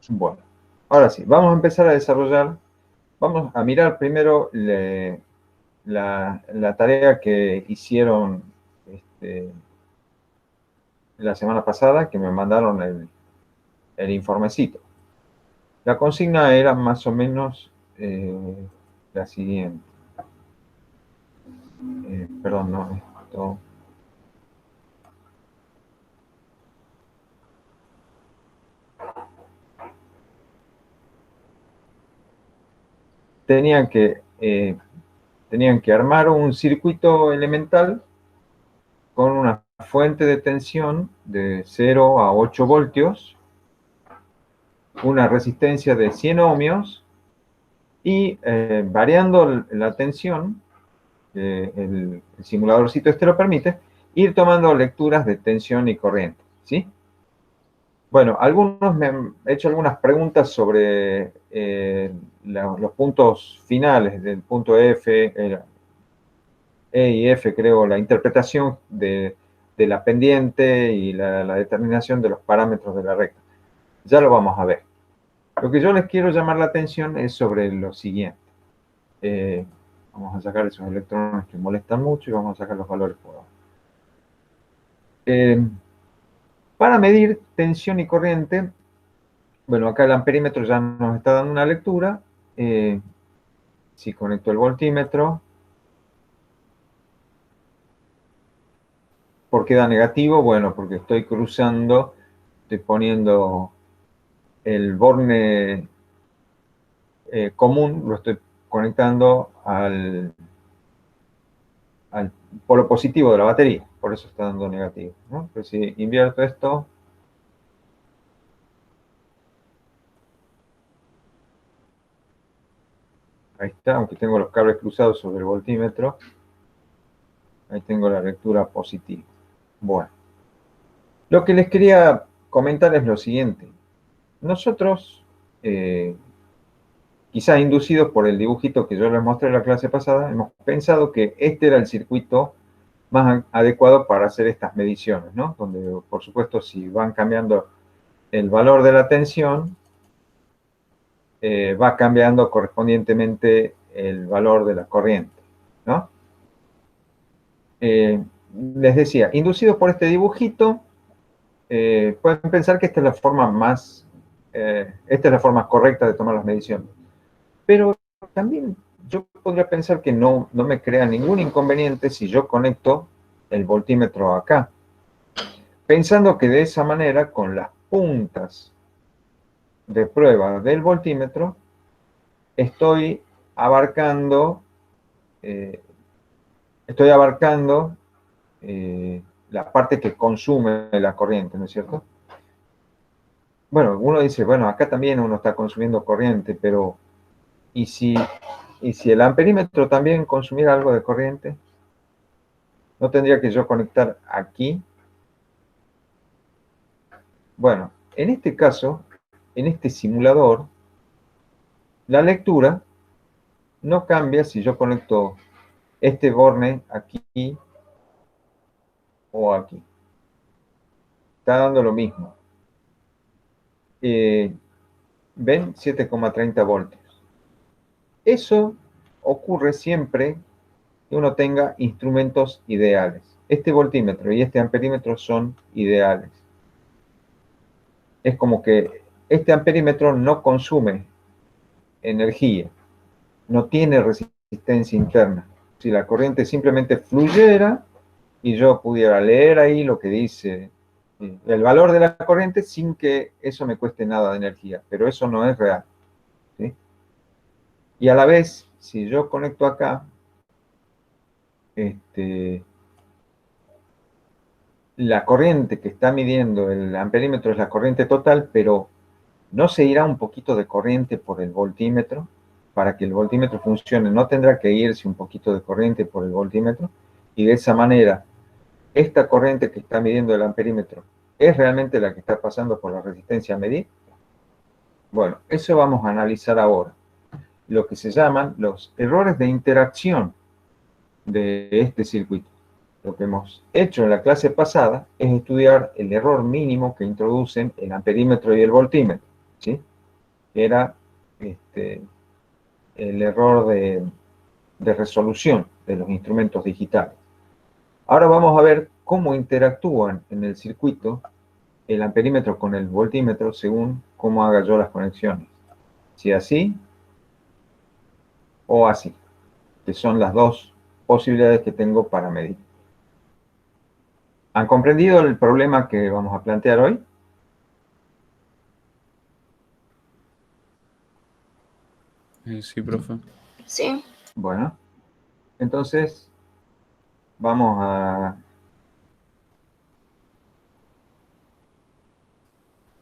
Bueno, ahora sí, vamos a empezar a desarrollar, vamos a mirar primero la tarea que hicieron la semana pasada, que me mandaron el informecito. La consigna era más o menos la siguiente. Perdón, no, esto... Tenían tenían que armar un circuito elemental con una fuente de tensión de 0 a 8 voltios, una resistencia de 100 ohmios y variando la tensión, el simuladorcito este lo permite, ir tomando lecturas de tensión y corriente, ¿sí? Bueno, algunos me han hecho algunas preguntas sobre los puntos finales del punto F, E y F, creo, la interpretación de la pendiente y la determinación de los parámetros de la recta. Ya lo vamos a ver. Lo que yo les quiero llamar la atención es sobre lo siguiente. Vamos a sacar esos electrones que molestan mucho y vamos a sacar los valores por abajo. Para medir tensión y corriente, bueno, acá el amperímetro ya nos está dando una lectura. Si conecto el voltímetro, ¿por qué da negativo? Bueno, porque estoy cruzando, estoy poniendo el borne común, lo estoy conectando al polo positivo de la batería, por eso está dando negativo, ¿no? Pero si invierto esto, ahí está, aunque tengo los cables cruzados sobre el voltímetro, ahí tengo la lectura positiva. Bueno, lo que les quería comentar es lo siguiente. Nosotros, quizás inducidos por el dibujito que yo les mostré en la clase pasada, hemos pensado que este era el circuito más adecuado para hacer estas mediciones, ¿no? Donde, por supuesto, si van cambiando el valor de la tensión, va cambiando correspondientemente el valor de la corriente, ¿no? Les decía, inducidos por este dibujito, pueden pensar que esta es la forma esta es la forma correcta de tomar las mediciones. Pero también yo podría pensar que no me crea ningún inconveniente si yo conecto el voltímetro acá, pensando que de esa manera, con las puntas de prueba del voltímetro, estoy abarcando, eh, estoy abarcando la parte que consume la corriente, ¿no es cierto? Bueno, uno dice, bueno, acá también uno está consumiendo corriente, pero ¿y si el amperímetro también consumiera algo de corriente? ¿No tendría que yo conectar aquí? Bueno, en este caso, en este simulador, la lectura no cambia si yo conecto este borne aquí o aquí. Está dando lo mismo. ¿Ven? 7,30 voltios. Eso ocurre siempre que uno tenga instrumentos ideales. Este voltímetro y este amperímetro son ideales. Es como que este amperímetro no consume energía, no tiene resistencia interna. Si la corriente simplemente fluyera y yo pudiera leer ahí lo que dice el valor de la corriente sin que eso me cueste nada de energía, pero eso no es real, ¿sí? Y a la vez, si yo conecto acá, la corriente que está midiendo el amperímetro es la corriente total, pero ¿no se irá un poquito de corriente por el voltímetro? Para que el voltímetro funcione, ¿no tendrá que irse un poquito de corriente por el voltímetro? Y de esa manera, esta corriente que está midiendo el amperímetro, ¿es realmente la que está pasando por la resistencia a medir? Bueno, eso vamos a analizar ahora. Lo que se llaman los errores de interacción de este circuito. Lo que hemos hecho en la clase pasada es estudiar el error mínimo que introducen el amperímetro y el voltímetro, ¿sí? que era el error de resolución de los instrumentos digitales. Ahora vamos a ver cómo interactúan en el circuito el amperímetro con el voltímetro según cómo haga yo las conexiones. Si así o así, que son las dos posibilidades que tengo para medir. ¿Han comprendido el problema que vamos a plantear hoy? Sí, profe. Sí. Bueno, entonces vamos a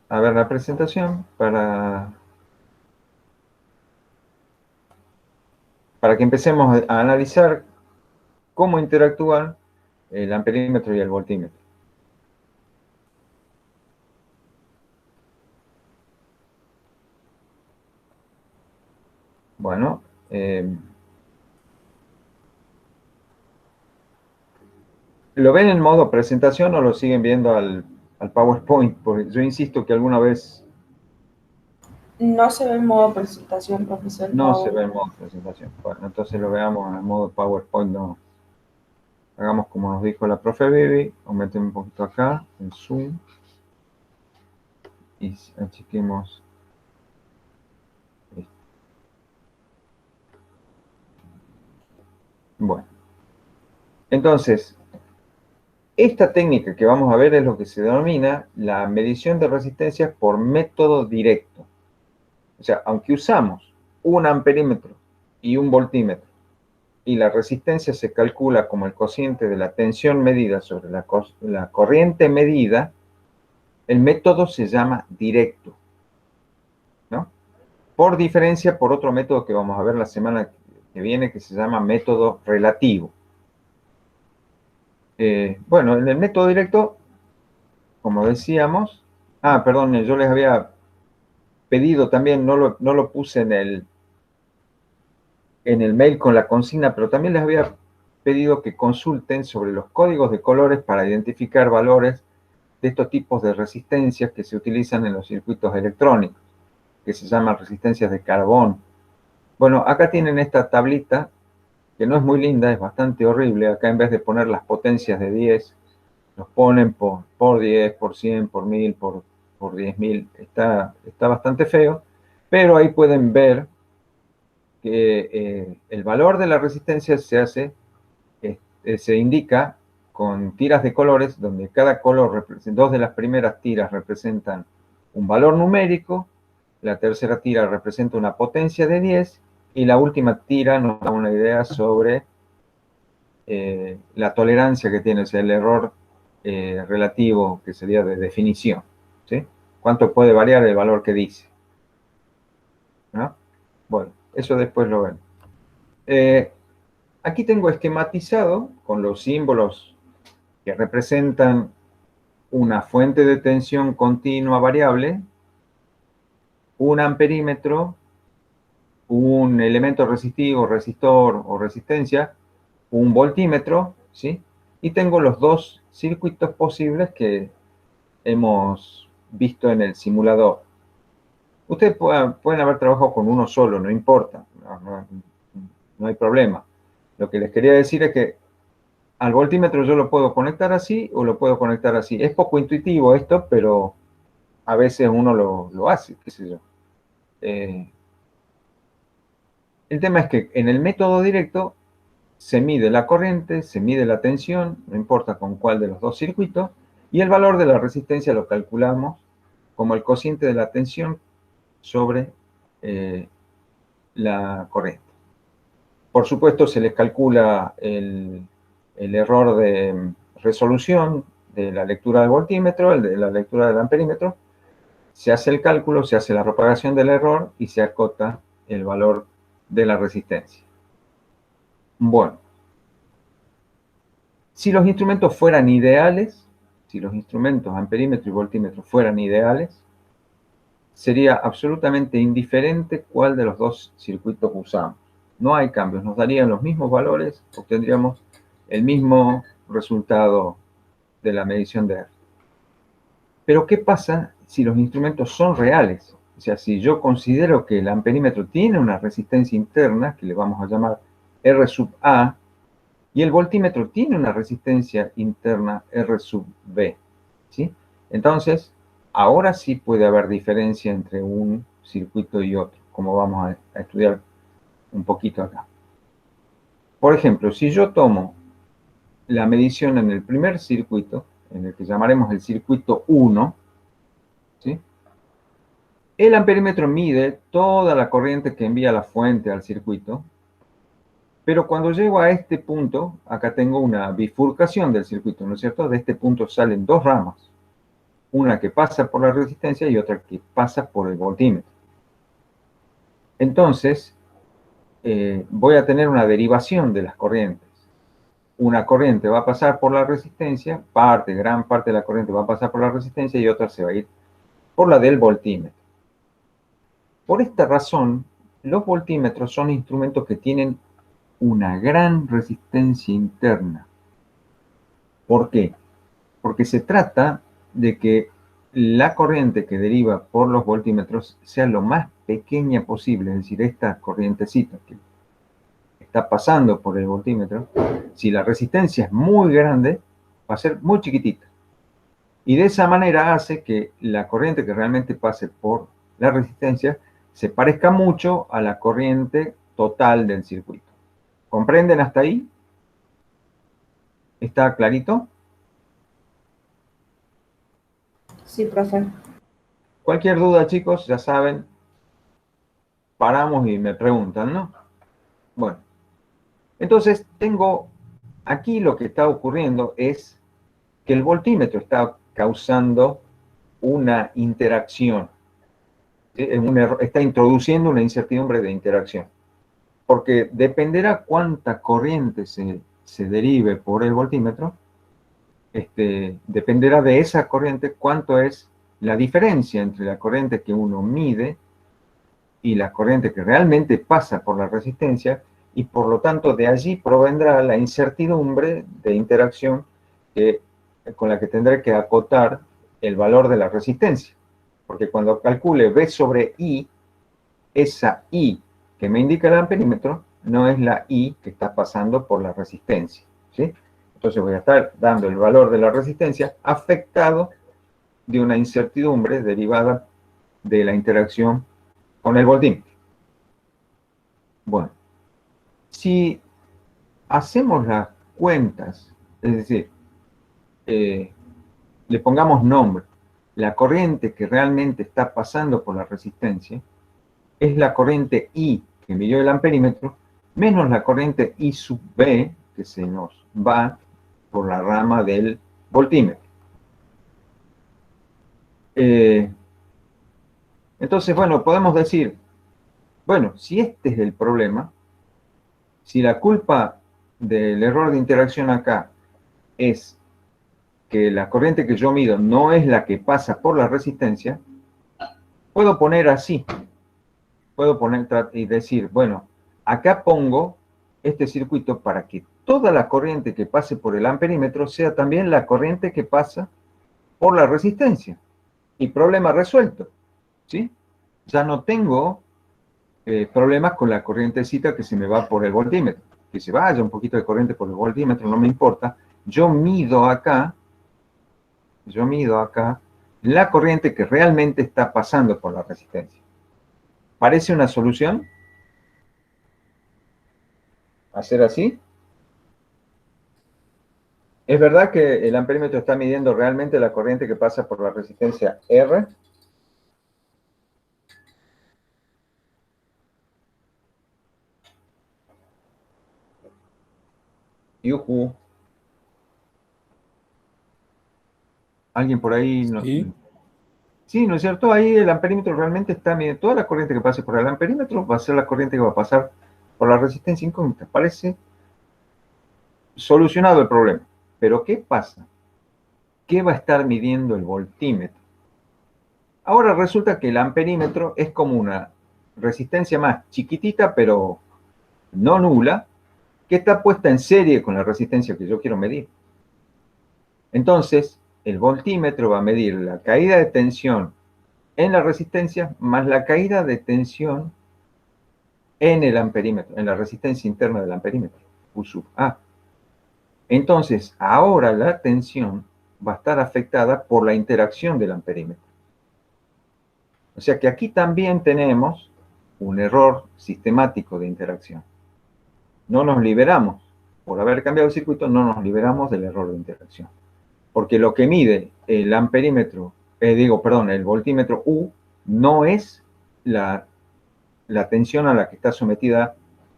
ver la presentación para que empecemos a analizar cómo interactúan el amperímetro y el voltímetro. Bueno, ¿lo ven en modo presentación o lo siguen viendo al PowerPoint? Porque yo insisto que alguna vez No se ve en modo presentación, profesor. no se ve en modo presentación. Bueno, entonces lo veamos en modo PowerPoint. No. Hagamos como nos dijo la profe Vivi. Aumentemos un poquito acá, en Zoom. Y achiquemos. Bueno. Entonces, esta técnica que vamos a ver es lo que se denomina la medición de resistencias por método directo. O sea, aunque usamos un amperímetro y un voltímetro, y la resistencia se calcula como el cociente de la tensión medida sobre la corriente medida, el método se llama directo, ¿no? Por diferencia, por otro método que vamos a ver la semana que viene, que se llama método relativo. Bueno, en el método directo, como decíamos, perdón, yo les había pedido también, no lo puse en el mail con la consigna, pero también les había pedido que consulten sobre los códigos de colores para identificar valores de estos tipos de resistencias que se utilizan en los circuitos electrónicos, que se llaman resistencias de carbón. Bueno, acá tienen esta tablita, que no es muy linda, es bastante horrible. Acá en vez de poner las potencias de 10, los ponen por 10, por 100, por 1000, por 10.000. Está bastante feo, pero ahí pueden ver que el valor de la resistencia se indica con tiras de colores, donde cada color, dos de las primeras tiras representan un valor numérico, la tercera tira representa una potencia de 10 y la última tira nos da una idea sobre la tolerancia que tiene, o sea, el error relativo que sería de definición, ¿sí? ¿Cuánto puede variar el valor que dice? ¿No? Bueno, eso después lo ven. Aquí tengo esquematizado con los símbolos que representan una fuente de tensión continua variable, un amperímetro, un elemento resistivo, resistor o resistencia, un voltímetro, ¿sí? Y tengo los dos circuitos posibles que hemos visto en el simulador. Ustedes pueden haber trabajado con uno solo, no importa, no hay problema. Lo que les quería decir es que al voltímetro yo lo puedo conectar así o lo puedo conectar así. Es poco intuitivo esto, pero a veces uno lo hace, qué sé yo. El tema es que en el método directo se mide la corriente, se mide la tensión, no importa con cuál de los dos circuitos, y el valor de la resistencia lo calculamos como el cociente de la tensión sobre la corriente. Por supuesto, se les calcula el error de resolución de la lectura del voltímetro, el de la lectura del amperímetro, se hace el cálculo, se hace la propagación del error y se acota el valor de la resistencia. Bueno, si los instrumentos fueran ideales, si los instrumentos amperímetro y voltímetro fueran ideales, sería absolutamente indiferente cuál de los dos circuitos usamos. No hay cambios, nos darían los mismos valores, obtendríamos el mismo resultado de la medición de R. Pero ¿qué pasa si los instrumentos son reales? O sea, si yo considero que el amperímetro tiene una resistencia interna, que le vamos a llamar R sub A, y el voltímetro tiene una resistencia interna R sub B, ¿sí? Entonces, ahora sí puede haber diferencia entre un circuito y otro, como vamos a estudiar un poquito acá. Por ejemplo, si yo tomo la medición en el primer circuito, en el que llamaremos el circuito 1, ¿sí? El amperímetro mide toda la corriente que envía la fuente al circuito, pero cuando llego a este punto, acá tengo una bifurcación del circuito, ¿no es cierto? De este punto salen dos ramas, una que pasa por la resistencia y otra que pasa por el voltímetro. Entonces, voy a tener una derivación de las corrientes. Una corriente va a pasar por la resistencia, gran parte de la corriente va a pasar por la resistencia y otra se va a ir por la del voltímetro. Por esta razón, los voltímetros son instrumentos que tienen una gran resistencia interna. ¿Por qué? Porque se trata de que la corriente que deriva por los voltímetros sea lo más pequeña posible, es decir, esta corrientecita que está pasando por el voltímetro, si la resistencia es muy grande, va a ser muy chiquitita. Y de esa manera hace que la corriente que realmente pase por la resistencia se parezca mucho a la corriente total del circuito. ¿Comprenden hasta ahí? ¿Está clarito? Sí, profe. Cualquier duda, chicos, ya saben, paramos y me preguntan, ¿no? Bueno, entonces tengo aquí lo que está ocurriendo es que el voltímetro está causando una interacción. ¿Sí? Es un error, está introduciendo una incertidumbre de interacción. Porque dependerá cuánta corriente se derive por el voltímetro, dependerá de esa corriente cuánto es la diferencia entre la corriente que uno mide y la corriente que realmente pasa por la resistencia, y por lo tanto de allí provendrá la incertidumbre de interacción con la que tendré que acotar el valor de la resistencia. Porque cuando calcule V sobre I, esa I que me indica el amperímetro no es la I que está pasando por la resistencia, ¿sí? Entonces voy a estar dando el valor de la resistencia afectado de una incertidumbre derivada de la interacción con el voltímetro. Bueno, si hacemos las cuentas, es decir, le pongamos nombre, la corriente que realmente está pasando por la resistencia es la corriente I que midió el amperímetro, menos la corriente I sub B que se nos va por la rama del voltímetro. Entonces, bueno, podemos decir, bueno, si este es el problema, si la culpa del error de interacción acá es que la corriente que yo mido no es la que pasa por la resistencia, puedo poner así. Puedo poner y decir, bueno, acá pongo este circuito para que toda la corriente que pase por el amperímetro sea también la corriente que pasa por la resistencia. Y problema resuelto, ¿sí? Ya no tengo problemas con la corrientecita que se me va por el voltímetro. Que se vaya un poquito de corriente por el voltímetro, no me importa. Yo mido acá la corriente que realmente está pasando por la resistencia. ¿Parece una solución? ¿Hacer así? ¿Es verdad que el amperímetro está midiendo realmente la corriente que pasa por la resistencia R? Yuhu. ¿Alguien por ahí? No. Sí. Sí, ¿no es cierto? Ahí el amperímetro realmente está midiendo toda la corriente que pase por el amperímetro, va a ser la corriente que va a pasar por la resistencia incógnita. Parece solucionado el problema. Pero ¿qué pasa? ¿Qué va a estar midiendo el voltímetro? Ahora resulta que el amperímetro es como una resistencia más chiquitita, pero no nula, que está puesta en serie con la resistencia que yo quiero medir. Entonces, el voltímetro va a medir la caída de tensión en la resistencia más la caída de tensión en el amperímetro, en la resistencia interna del amperímetro, U sub A. Entonces, ahora la tensión va a estar afectada por la interacción del amperímetro. O sea que aquí también tenemos un error sistemático de interacción. No nos liberamos, por haber cambiado el circuito, no nos liberamos del error de interacción. Porque lo que mide el amperímetro, el voltímetro U, no es la tensión a la que está sometida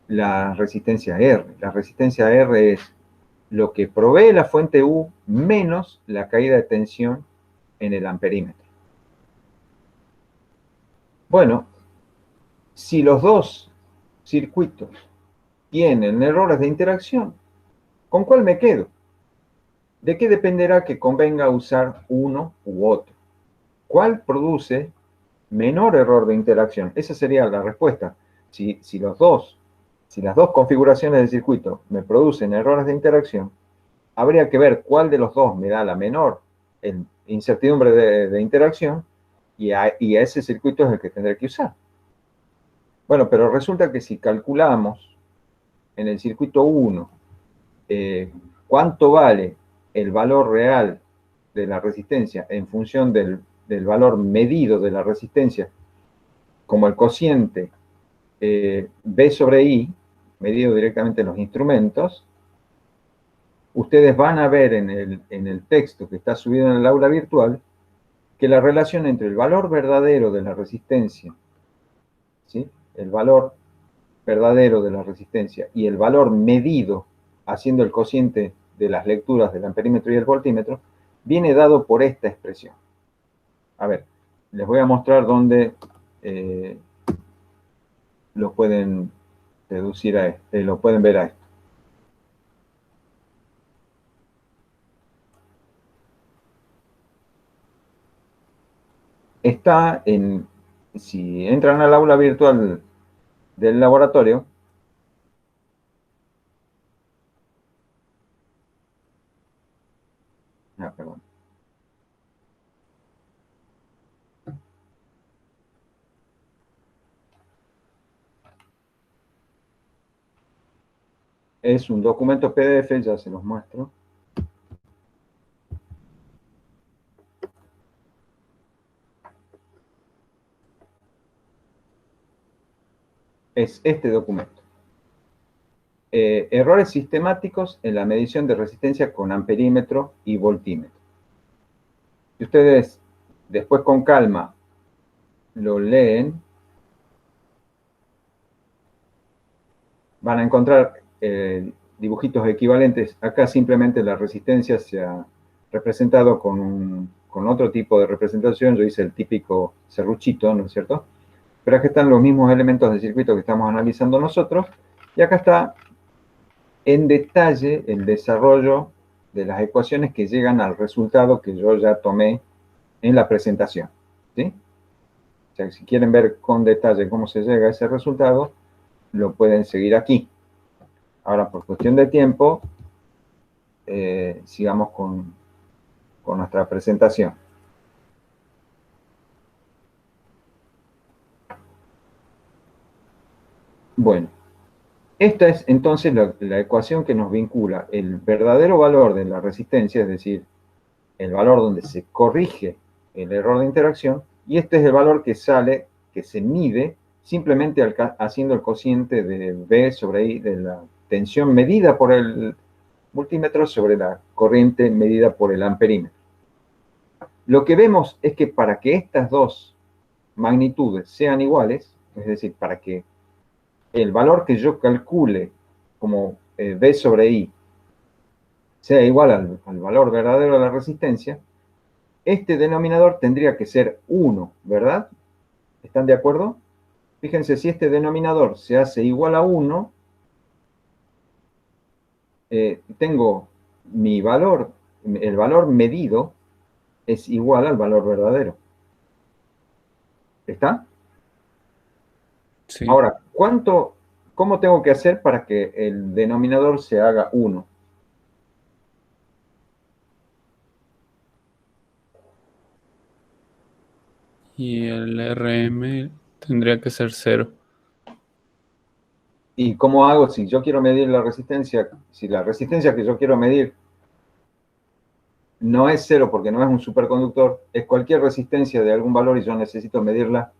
la resistencia R. La resistencia R es lo que provee la fuente U menos la caída de tensión en el amperímetro. Bueno, si los dos circuitos tienen errores de interacción, ¿con cuál me quedo? ¿De qué dependerá que convenga usar uno u otro? ¿Cuál produce menor error de interacción? Esa sería la respuesta. Si las dos configuraciones del circuito me producen errores de interacción, habría que ver cuál de los dos me da la menor incertidumbre de interacción y a ese circuito es el que tendré que usar. Bueno, pero resulta que si calculamos en el circuito 1 cuánto vale el valor real de la resistencia en función del valor medido de la resistencia, como el cociente B sobre I, medido directamente en los instrumentos, ustedes van a ver en el texto que está subido en el aula virtual que la relación entre el valor verdadero de la resistencia, ¿sí? El valor verdadero de la resistencia y el valor medido haciendo el cociente de las lecturas del amperímetro y el voltímetro, viene dado por esta expresión. A ver, les voy a mostrar dónde lo pueden deducir a esto, lo pueden ver a esto. Está en, si entran al aula virtual del laboratorio, perdón. Es un documento PDF, ya se los muestro. Es este documento. Errores sistemáticos en la medición de resistencia con amperímetro y voltímetro. Si ustedes después con calma lo leen, van a encontrar dibujitos equivalentes. Acá simplemente la resistencia se ha representado con otro tipo de representación. Yo hice el típico serruchito, ¿no es cierto? Pero acá están los mismos elementos del circuito que estamos analizando nosotros. Y acá está en detalle el desarrollo de las ecuaciones que llegan al resultado que yo ya tomé en la presentación, ¿sí? O sea, si quieren ver con detalle cómo se llega a ese resultado, lo pueden seguir aquí. Ahora, por cuestión de tiempo, sigamos con nuestra presentación. Bueno, esta es entonces la ecuación que nos vincula el verdadero valor de la resistencia, es decir, el valor donde se corrige el error de interacción, y este es el valor que sale, que se mide simplemente haciendo el cociente de B sobre I, de la tensión medida por el multímetro sobre la corriente medida por el amperímetro. Lo que vemos es que para que estas dos magnitudes sean iguales, es decir, para que el valor que yo calcule como B sobre I sea igual al valor verdadero de la resistencia, este denominador tendría que ser 1, ¿verdad? ¿Están de acuerdo? Fíjense, si este denominador se hace igual a 1, tengo mi valor, el valor medido es igual al valor verdadero. ¿Está? Sí. Ahora, ¿cómo tengo que hacer para que el denominador se haga 1? Y el RM tendría que ser 0. ¿Y cómo hago si yo quiero medir la resistencia? Si la resistencia que yo quiero medir no es 0 porque no es un superconductor, es cualquier resistencia de algún valor y yo necesito medirla.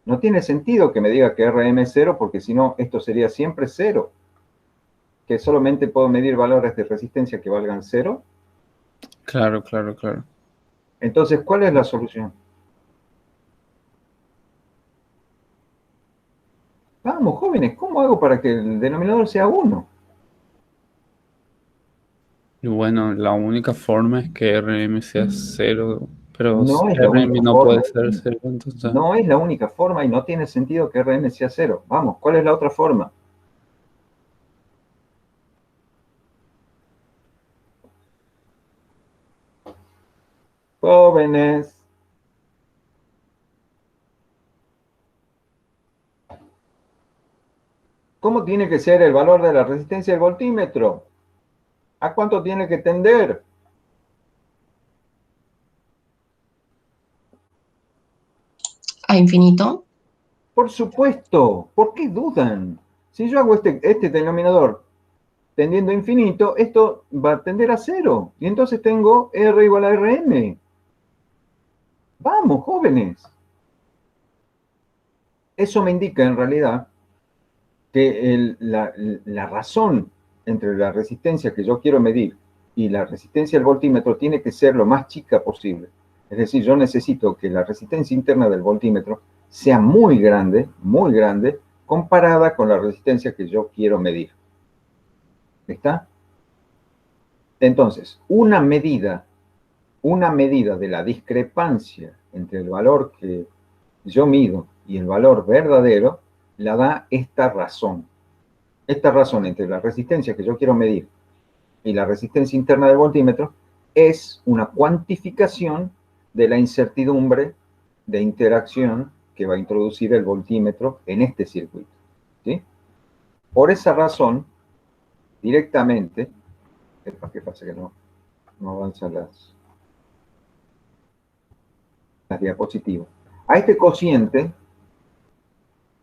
No tiene sentido que me diga que RM es 0 porque si no, esto sería siempre 0. Que solamente puedo medir valores de resistencia que valgan 0. Claro, claro, claro. Entonces, ¿cuál es la solución? Vamos, jóvenes, ¿cómo hago para que el denominador sea 1? Y bueno, la única forma es que RM sea 0, pero si No es la RM única no forma. puede ser 0, entonces... No es la única forma y no tiene sentido que RM sea 0. Vamos, ¿cuál es la otra forma? Jóvenes. ¿Cómo tiene que ser el valor de la resistencia del voltímetro? ¿A cuánto tiene que tender? ¿A infinito? Por supuesto. ¿Por qué dudan? Si yo hago este denominador tendiendo a infinito, esto va a tender a 0. Y entonces tengo R igual a RM. Vamos, jóvenes. Eso me indica en realidad que la razón entre la resistencia que yo quiero medir y la resistencia del voltímetro tiene que ser lo más chica posible. Es decir, yo necesito que la resistencia interna del voltímetro sea muy grande, comparada con la resistencia que yo quiero medir. ¿Está? Entonces, una medida de la discrepancia entre el valor que yo mido y el valor verdadero la da esta razón. Esta razón entre la resistencia que yo quiero medir y la resistencia interna del voltímetro es una cuantificación de la incertidumbre de interacción que va a introducir el voltímetro en este circuito. ¿Sí? Por esa razón, directamente, ¿qué pasa que no avanzan las diapositivas? A este cociente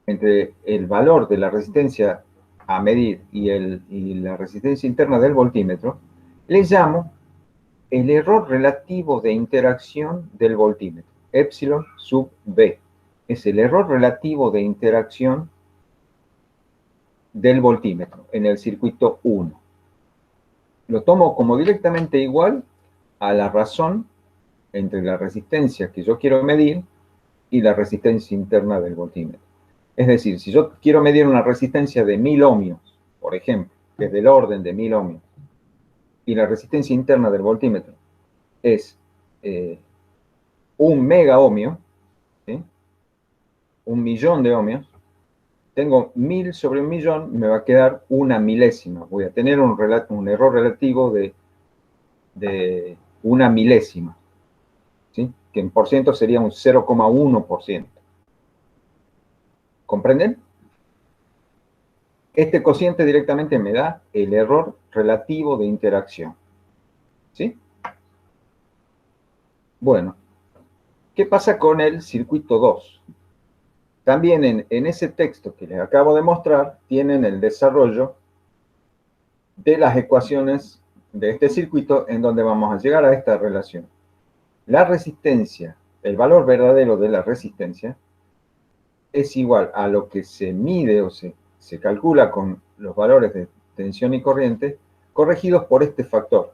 entre el valor de la resistencia a medir y la resistencia interna del voltímetro, le llamo el error relativo de interacción del voltímetro, epsilon sub b. Es el error relativo de interacción del voltímetro en el circuito 1. Lo tomo como directamente igual a la razón entre la resistencia que yo quiero medir y la resistencia interna del voltímetro. Es decir, si yo quiero medir una resistencia de 1000 ohmios, por ejemplo, que es del orden de 1000 ohmios, y la resistencia interna del voltímetro es 1 mega ohmio, ¿sí? 1.000.000 de ohmios, tengo 1000 sobre 1.000.000, me va a quedar una milésima. Voy a tener un error relativo de una milésima, ¿sí? Que en por ciento sería un 0,1%. ¿Comprenden? Este cociente directamente me da el error relativo de interacción. ¿Sí? Bueno, ¿qué pasa con el circuito 2? También en ese texto que les acabo de mostrar, tienen el desarrollo de las ecuaciones de este circuito en donde vamos a llegar a esta relación. La resistencia, el valor verdadero de la resistencia, es igual a lo que se mide o se calcula con los valores de tensión y corriente corregidos por este factor.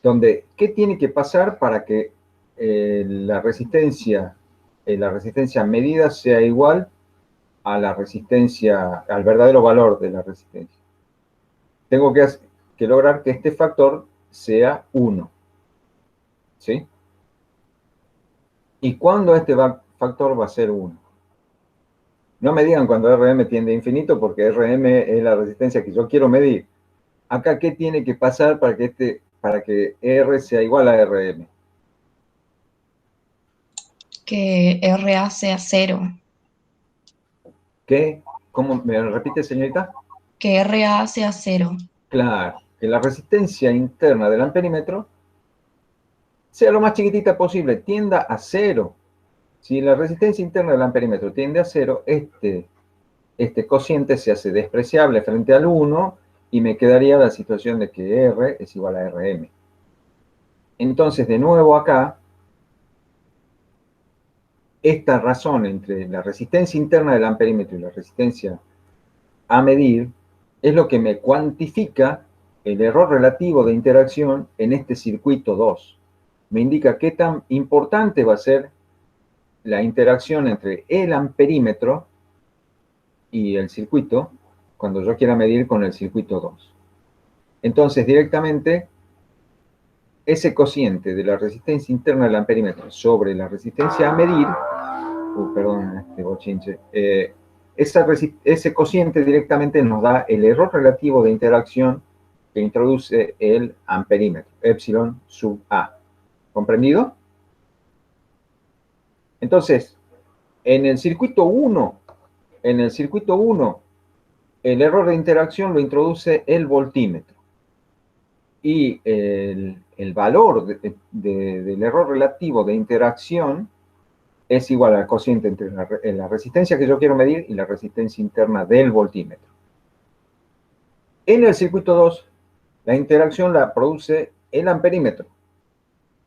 Donde, ¿qué tiene que pasar para que la resistencia medida sea igual a la resistencia, al verdadero valor de la resistencia? Tengo que lograr que este factor sea 1. ¿Sí? ¿Y cuándo este factor va a ser 1? No me digan cuando RM tiende a infinito, porque RM es la resistencia que yo quiero medir. Acá, ¿qué tiene que pasar para que R sea igual a RM? Que RA sea 0. ¿Qué? ¿Cómo me repite, señorita? Que RA sea 0. Claro, que la resistencia interna del amperímetro sea lo más chiquitita posible, tienda a cero. Si la resistencia interna del amperímetro tiende a cero, este cociente se hace despreciable frente al 1 y me quedaría la situación de que R es igual a Rm. Entonces, de nuevo acá, esta razón entre la resistencia interna del amperímetro y la resistencia a medir es lo que me cuantifica el error relativo de interacción en este circuito 2. Me indica qué tan importante va a ser la interacción entre el amperímetro y el circuito cuando yo quiera medir con el circuito 2. Entonces, directamente, ese cociente de la resistencia interna del amperímetro sobre la resistencia a medir, perdón, este bochinche, ese cociente directamente nos da el error relativo de interacción que introduce el amperímetro, epsilon sub a. ¿Comprendido? Entonces, en el circuito 1, el error de interacción lo introduce el voltímetro. Y el valor del error relativo de interacción es igual al cociente entre la resistencia que yo quiero medir y la resistencia interna del voltímetro. En el circuito 2, la interacción la produce el amperímetro.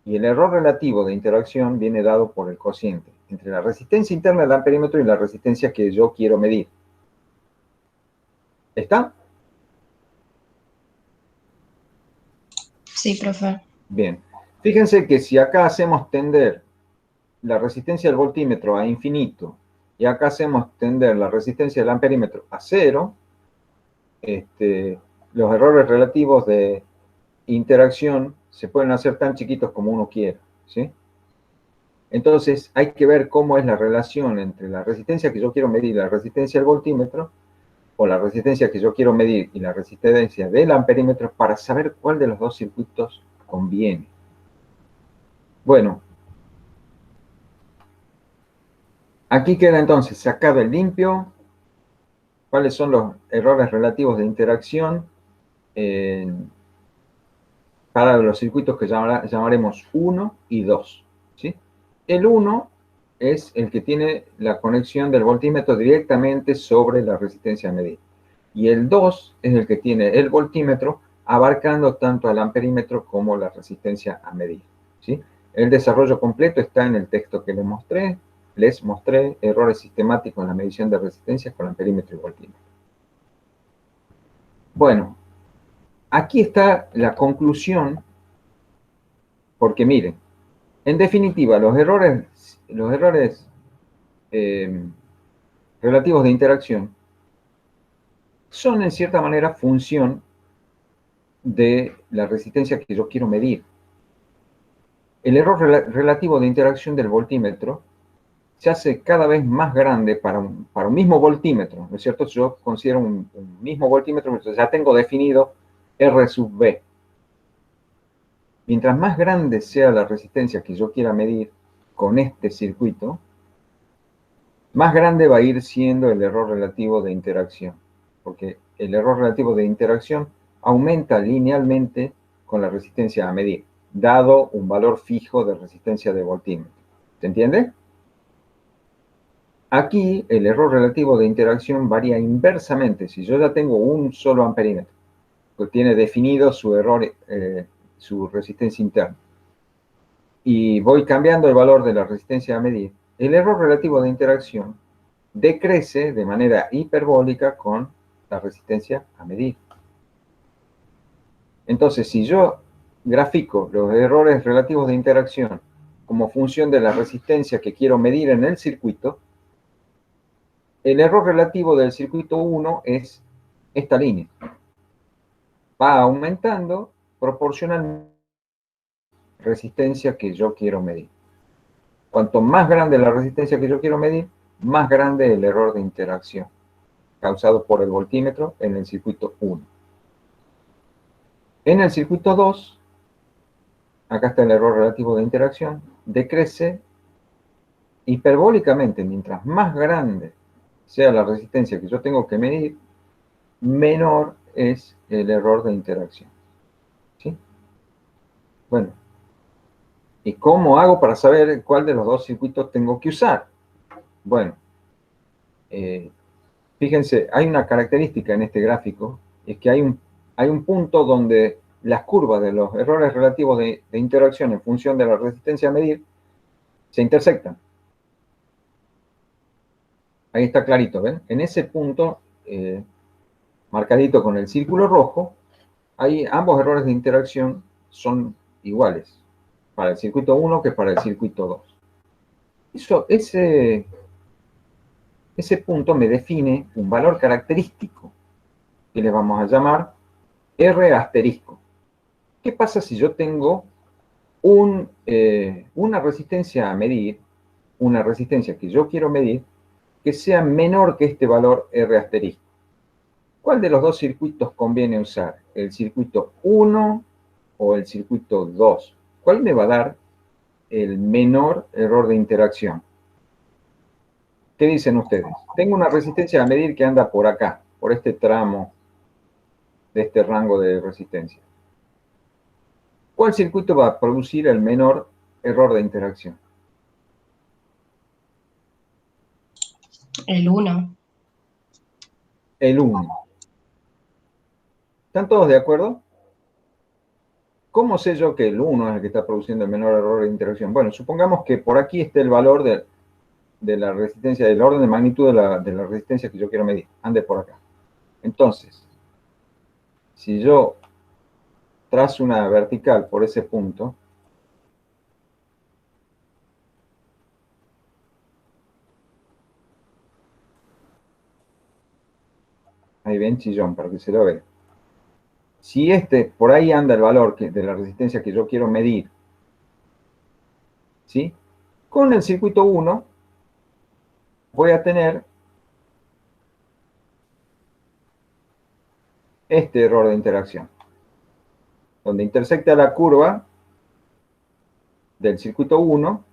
Y el error relativo de interacción viene dado por el cociente entre la resistencia interna del amperímetro y la resistencia que yo quiero medir. ¿Está? Sí, profe. Bien. Fíjense que si acá hacemos tender la resistencia del voltímetro a infinito y acá hacemos tender la resistencia del amperímetro a cero, los errores relativos de interacción se pueden hacer tan chiquitos como uno quiera, ¿sí? Entonces hay que ver cómo es la relación entre la resistencia que yo quiero medir y la resistencia del voltímetro, o la resistencia que yo quiero medir y la resistencia del amperímetro, para saber cuál de los dos circuitos conviene. Bueno, aquí queda entonces sacado el limpio, cuáles son los errores relativos de interacción para los circuitos que llamaremos 1 y 2, ¿sí? El 1 es el que tiene la conexión del voltímetro directamente sobre la resistencia a medir. Y el 2 es el que tiene el voltímetro abarcando tanto al amperímetro como la resistencia a medir, ¿sí? El desarrollo completo está en el texto que les mostré errores sistemáticos en la medición de resistencias con amperímetro y voltímetro. Bueno, aquí está la conclusión, porque miren, en definitiva, los errores relativos de interacción son en cierta manera función de la resistencia que yo quiero medir. El error relativo de interacción del voltímetro se hace cada vez más grande para un mismo voltímetro, ¿no es cierto? Yo considero un mismo voltímetro, ya tengo definido R sub B. Mientras más grande sea la resistencia que yo quiera medir con este circuito, más grande va a ir siendo el error relativo de interacción, porque el error relativo de interacción aumenta linealmente con la resistencia a medir, dado un valor fijo de resistencia de voltímetro. ¿Se entiende? Aquí el error relativo de interacción varía inversamente. Si yo ya tengo un solo amperímetro, que tiene definido su su resistencia interna, y voy cambiando el valor de la resistencia a medir, el error relativo de interacción decrece de manera hiperbólica con la resistencia a medir. Entonces, si yo grafico los errores relativos de interacción como función de la resistencia que quiero medir en el circuito, el error relativo del circuito 1 es esta línea. Va aumentando proporcionalmente a la resistencia que yo quiero medir. Cuanto más grande la resistencia que yo quiero medir, más grande el error de interacción causado por el voltímetro en el circuito 1. En el circuito 2, acá está el error relativo de interacción, decrece hiperbólicamente. Mientras más grande sea la resistencia que yo tengo que medir, menor es el error de interacción. ¿Sí? Bueno, ¿Y cómo hago para saber cuál de los dos circuitos tengo que usar? Bueno, fíjense, hay una característica en este gráfico, es que hay un punto donde las curvas de los errores relativos de interacción en función de la resistencia a medir se intersectan. Ahí está clarito, ¿ven? En ese punto, marcadito con el círculo rojo, ahí ambos errores de interacción son iguales, para el circuito 1 que para el circuito 2. Ese punto me define un valor característico que le vamos a llamar R asterisco. ¿Qué pasa si yo tengo una resistencia a medir, una resistencia que yo quiero medir, que sea menor que este valor R asterisco? ¿Cuál de los dos circuitos conviene usar? ¿El circuito 1 o el circuito 2? ¿Cuál me va a dar el menor error de interacción? ¿Qué dicen ustedes? Tengo una resistencia a medir que anda por acá, por este tramo de este rango de resistencia. ¿Cuál circuito va a producir el menor error de interacción? El 1. El 1. ¿Están todos de acuerdo? ¿Cómo sé yo que el 1 es el que está produciendo el menor error de interacción? Bueno, supongamos que por aquí esté el valor de la resistencia, del orden de magnitud de la resistencia que yo quiero medir. Ande por acá. Entonces, si yo trazo una vertical por ese punto, ahí ven chillón para que se lo vea. Si por ahí anda el valor de la resistencia que yo quiero medir, ¿sí? Con el circuito 1 voy a tener este error de interacción, donde intersecta la curva del circuito 1,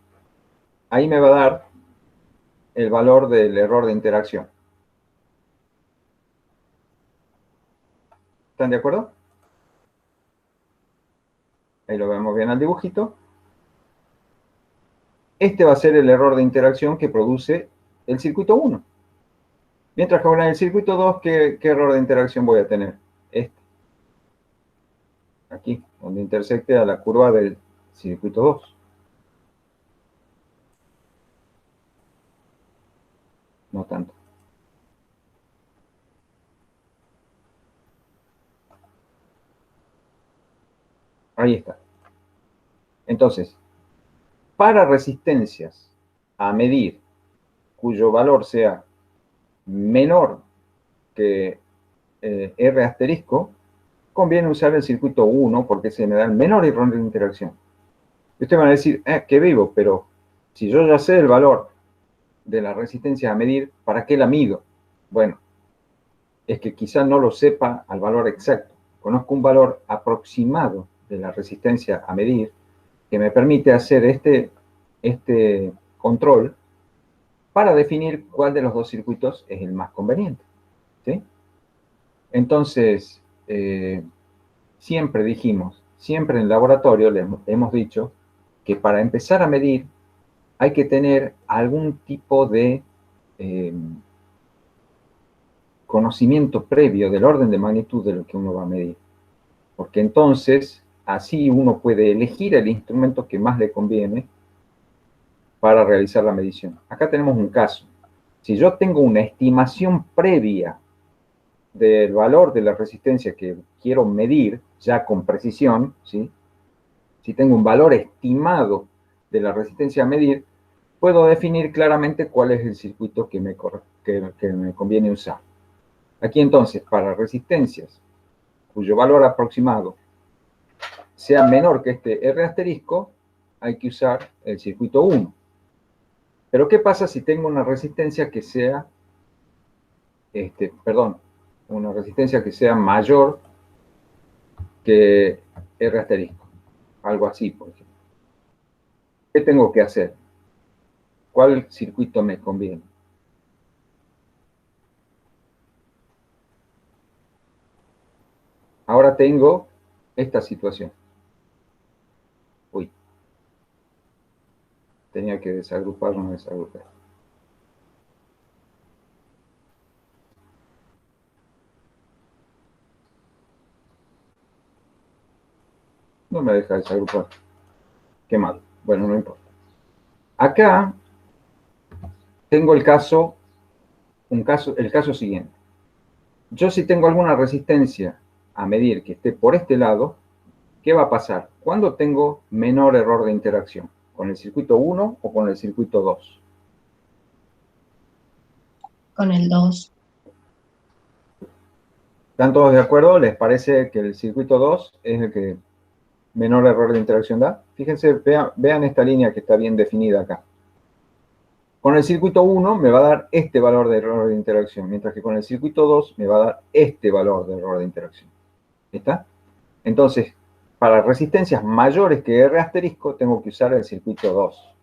ahí me va a dar el valor del error de interacción. ¿Están de acuerdo? Ahí lo vemos bien al dibujito. Este va a ser el error de interacción que produce el circuito 1. Mientras que ahora en el circuito 2, ¿qué error de interacción voy a tener? Este. Aquí, donde intersecte a la curva del circuito 2. No tanto. Ahí está. Entonces, para resistencias a medir cuyo valor sea menor que R asterisco, conviene usar el circuito 1 porque se me da el menor error de interacción. Y ustedes van a decir, qué vivo, pero si yo ya sé el valor de la resistencia a medir, ¿para qué la mido? Bueno, es que quizá no lo sepa al valor exacto. Conozco un valor aproximado de la resistencia a medir que me permite hacer este control para definir cuál de los dos circuitos es el más conveniente. ¿Sí? Entonces, siempre dijimos, siempre en el laboratorio le hemos dicho que para empezar a medir hay que tener algún tipo de conocimiento previo del orden de magnitud de lo que uno va a medir. Porque entonces, así uno puede elegir el instrumento que más le conviene para realizar la medición. Acá tenemos un caso. Si yo tengo una estimación previa del valor de la resistencia que quiero medir, ya con precisión, ¿sí? Si tengo un valor estimado de la resistencia a medir, puedo definir claramente cuál es el circuito que me conviene usar. Aquí entonces, para resistencias cuyo valor aproximado sea menor que este R asterisco, hay que usar el circuito 1. Pero ¿qué pasa si tengo una resistencia que sea, una resistencia que sea mayor que R asterisco? Algo así, por ejemplo. ¿Qué tengo que hacer? ¿Cuál circuito me conviene? Ahora tengo esta situación. Uy. Tenía que desagrupar, no desagrupé. No me deja desagrupar. Qué mal. Bueno, no importa. Acá tengo el caso siguiente. Yo si tengo alguna resistencia a medir que esté por este lado, ¿qué va a pasar? ¿Cuándo tengo menor error de interacción? ¿Con el circuito 1 o con el circuito 2? Con el 2. ¿Están todos de acuerdo? ¿Les parece que el circuito 2 es el que menor error de interacción da? Fíjense, vean esta línea que está bien definida acá. Con el circuito 1 me va a dar este valor de error de interacción, mientras que con el circuito 2 me va a dar este valor de error de interacción. ¿Está? Entonces, para resistencias mayores que R asterisco, tengo que usar el circuito 2.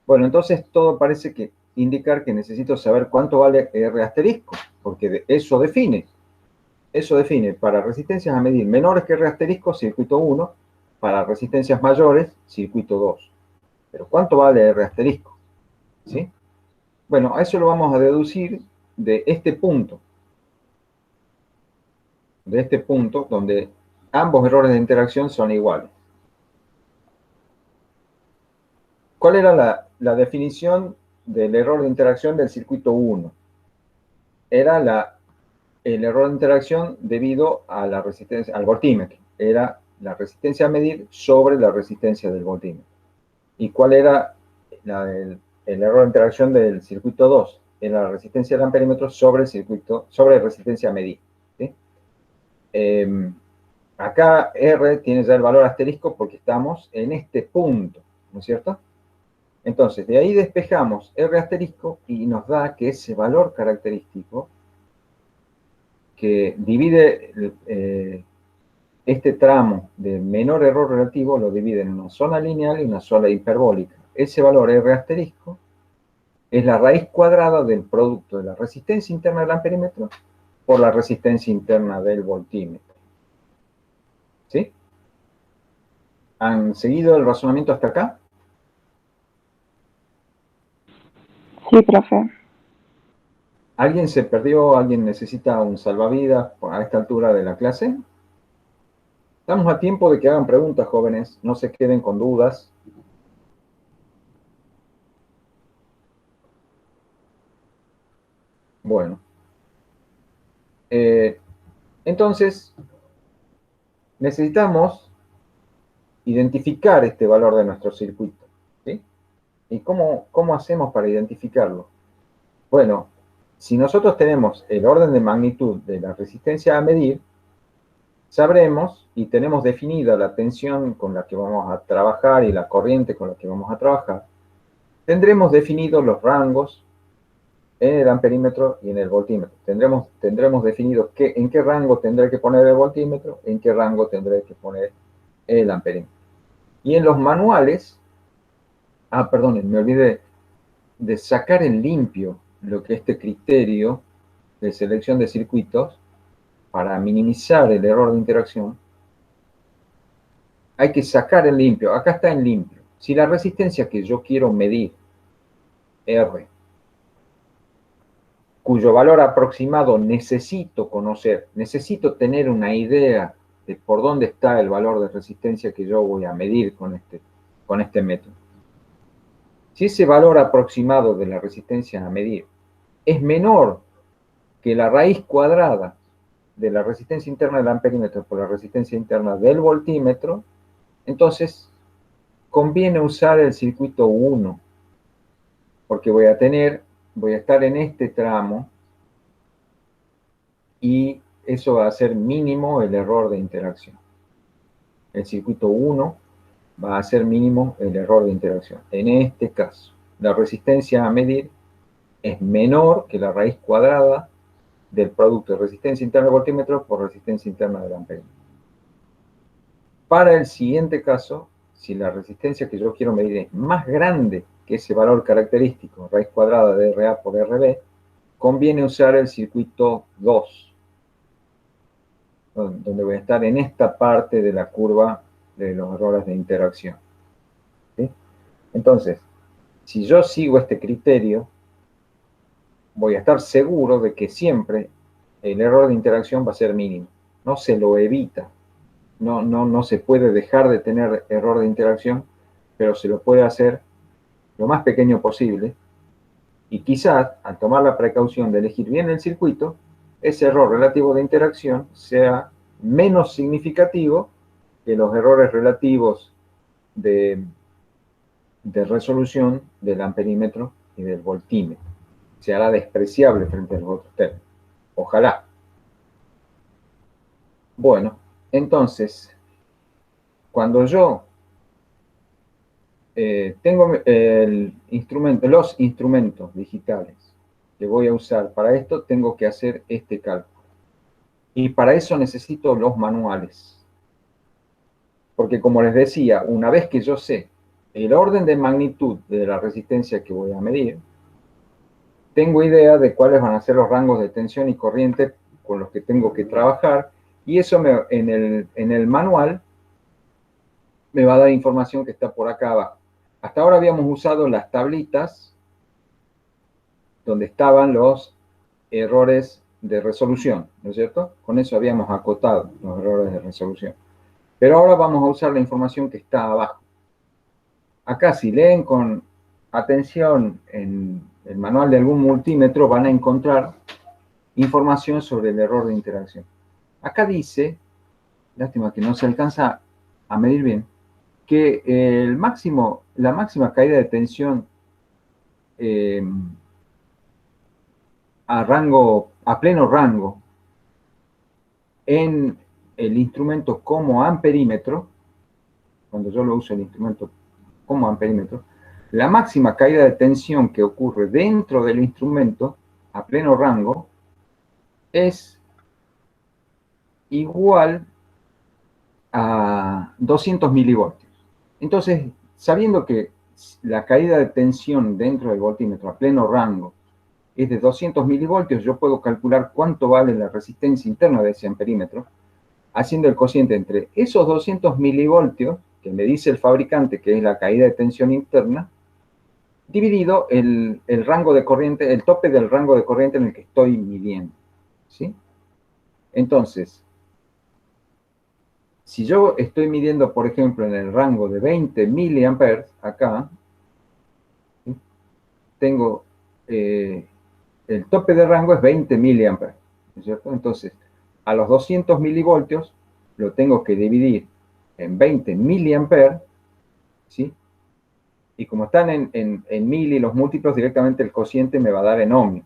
Bueno, entonces todo parece que indicar que necesito saber cuánto vale R asterisco, porque eso define para resistencias a medir menores que R asterisco, circuito 1, para resistencias mayores, circuito 2. Pero ¿cuánto vale R asterisco? ¿Sí? Bueno, a eso lo vamos a deducir de este punto donde ambos errores de interacción son iguales. ¿Cuál era la definición del error de interacción del circuito 1? Era el error de interacción debido a la resistencia, al voltímetro. Era la resistencia a medir sobre la resistencia del voltímetro. ¿Y cuál era el error de interacción del circuito 2? Era la resistencia del amperímetro sobre resistencia a medir. ¿Sí? Acá R tiene ya el valor asterisco porque estamos en este punto, ¿no es cierto? Entonces, de ahí despejamos R asterisco y nos da que ese valor característico que divide este tramo de menor error relativo lo divide en una zona lineal y una zona hiperbólica. Ese valor R asterisco es la raíz cuadrada del producto de la resistencia interna del amperímetro por la resistencia interna del voltímetro. ¿Sí? ¿Han seguido el razonamiento hasta acá? Sí, profe. ¿Alguien se perdió? ¿Alguien necesita un salvavidas a esta altura de la clase? Estamos a tiempo de que hagan preguntas, jóvenes. No se queden con dudas. Bueno. Entonces, necesitamos identificar este valor de nuestro circuito. ¿Sí? ¿Y cómo hacemos para identificarlo? Bueno, si nosotros tenemos el orden de magnitud de la resistencia a medir, sabremos y tenemos definida la tensión con la que vamos a trabajar y la corriente con la que vamos a trabajar, tendremos definidos los rangos en el amperímetro y en el voltímetro. Tendremos definido en qué rango tendré que poner el voltímetro, en qué rango tendré que poner el amperímetro. Y en los manuales, perdón, me olvidé de sacar en limpio lo que este criterio de selección de circuitos para minimizar el error de interacción. Hay que sacar en limpio. Acá está en limpio. Si la resistencia que yo quiero medir, R, cuyo valor aproximado necesito conocer, necesito tener una idea de por dónde está el valor de resistencia que yo voy a medir con este método. Si ese valor aproximado de la resistencia a medir es menor que la raíz cuadrada de la resistencia interna del amperímetro por la resistencia interna del voltímetro, entonces conviene usar el circuito 1, porque voy a estar en este tramo y eso va a ser mínimo el error de interacción. El circuito 1 va a ser mínimo el error de interacción. En este caso, la resistencia a medir es menor que la raíz cuadrada del producto de resistencia interna del voltímetro por resistencia interna del amperímetro. Para el siguiente caso, si la resistencia que yo quiero medir es más grande que ese valor característico, raíz cuadrada de RA por RB, conviene usar el circuito 2, donde voy a estar en esta parte de la curva de los errores de interacción. ¿Sí? Entonces, si yo sigo este criterio, voy a estar seguro de que siempre el error de interacción va a ser mínimo. No se lo evita. No se puede dejar de tener error de interacción, pero se lo puede hacer lo más pequeño posible. Y quizás, al tomar la precaución de elegir bien el circuito, ese error relativo de interacción sea menos significativo que los errores relativos de resolución del amperímetro y del voltímetro. Se hará despreciable frente a los otros términos. Ojalá. Bueno, entonces, cuando yo tengo los instrumentos digitales que voy a usar para esto, tengo que hacer este cálculo. Y para eso necesito los manuales. Porque como les decía, una vez que yo sé el orden de magnitud de la resistencia que voy a medir, tengo idea de cuáles van a ser los rangos de tensión y corriente con los que tengo que trabajar, y eso en el manual me va a dar información que está por acá abajo. Hasta ahora habíamos usado las tablitas donde estaban los errores de resolución, ¿no es cierto? Con eso habíamos acotado los errores de resolución. Pero ahora vamos a usar la información que está abajo. Acá, si leen con atención en el manual de algún multímetro, van a encontrar información sobre el error de interacción. Acá dice, lástima que no se alcanza a medir bien, que la máxima caída de tensión a pleno rango en el instrumento como amperímetro, cuando yo lo uso el instrumento como amperímetro, la máxima caída de tensión que ocurre dentro del instrumento a pleno rango es igual a 200 milivoltios. Entonces, sabiendo que la caída de tensión dentro del voltímetro a pleno rango es de 200 milivoltios, yo puedo calcular cuánto vale la resistencia interna de ese amperímetro, haciendo el cociente entre esos 200 milivoltios, que me dice el fabricante que es la caída de tensión interna, dividido el rango de corriente, el tope del rango de corriente en el que estoy midiendo. ¿Sí? Entonces, si yo estoy midiendo, por ejemplo, en el rango de 20 miliamperes, acá, ¿sí? Tengo el tope de rango es 20 miliamperes, ¿no es cierto? Entonces, a los 200 milivoltios lo tengo que dividir en 20 miliamperes, ¿sí? Y como están en mili los múltiplos, directamente el cociente me va a dar en ohmios.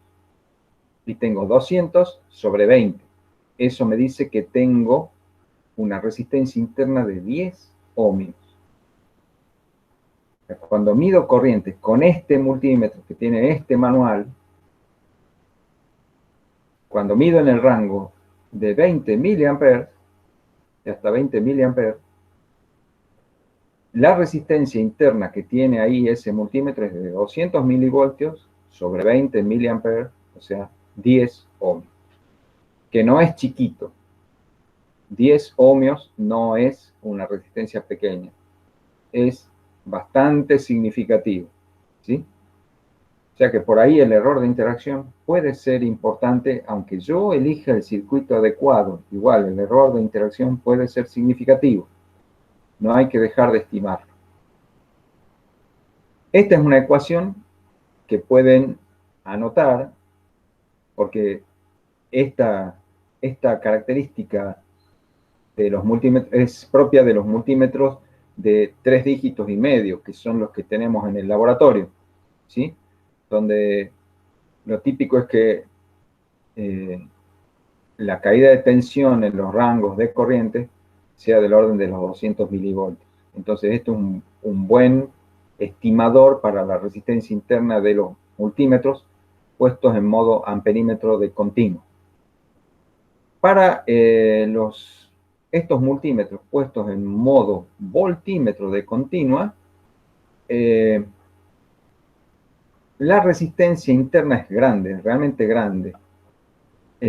Y tengo 200 sobre 20. Eso me dice que tengo una resistencia interna de 10 ohmios. Cuando mido corrientes con este multímetro que tiene este manual, cuando mido en el rango de 20 miliamperes, de hasta 20 miliamperes, la resistencia interna que tiene ahí ese multímetro es de 200 milivoltios sobre 20 miliamperes, o sea, 10 ohmios, que no es chiquito. 10 ohmios no es una resistencia pequeña, es bastante significativo, ¿sí? O sea que por ahí el error de interacción puede ser importante, aunque yo elija el circuito adecuado, igual el error de interacción puede ser significativo. No hay que dejar de estimarlo. Esta es una ecuación que pueden anotar, porque esta característica de los multímetros es propia de los multímetros de 3 dígitos y medio, que son los que tenemos en el laboratorio, ¿sí? Donde lo típico es que la caída de tensión en los rangos de corriente sea del orden de los 200 milivoltios. Entonces, esto es un buen estimador para la resistencia interna de los multímetros puestos en modo amperímetro de continuo. Para estos multímetros puestos en modo voltímetro de continua, la resistencia interna es grande, realmente grande.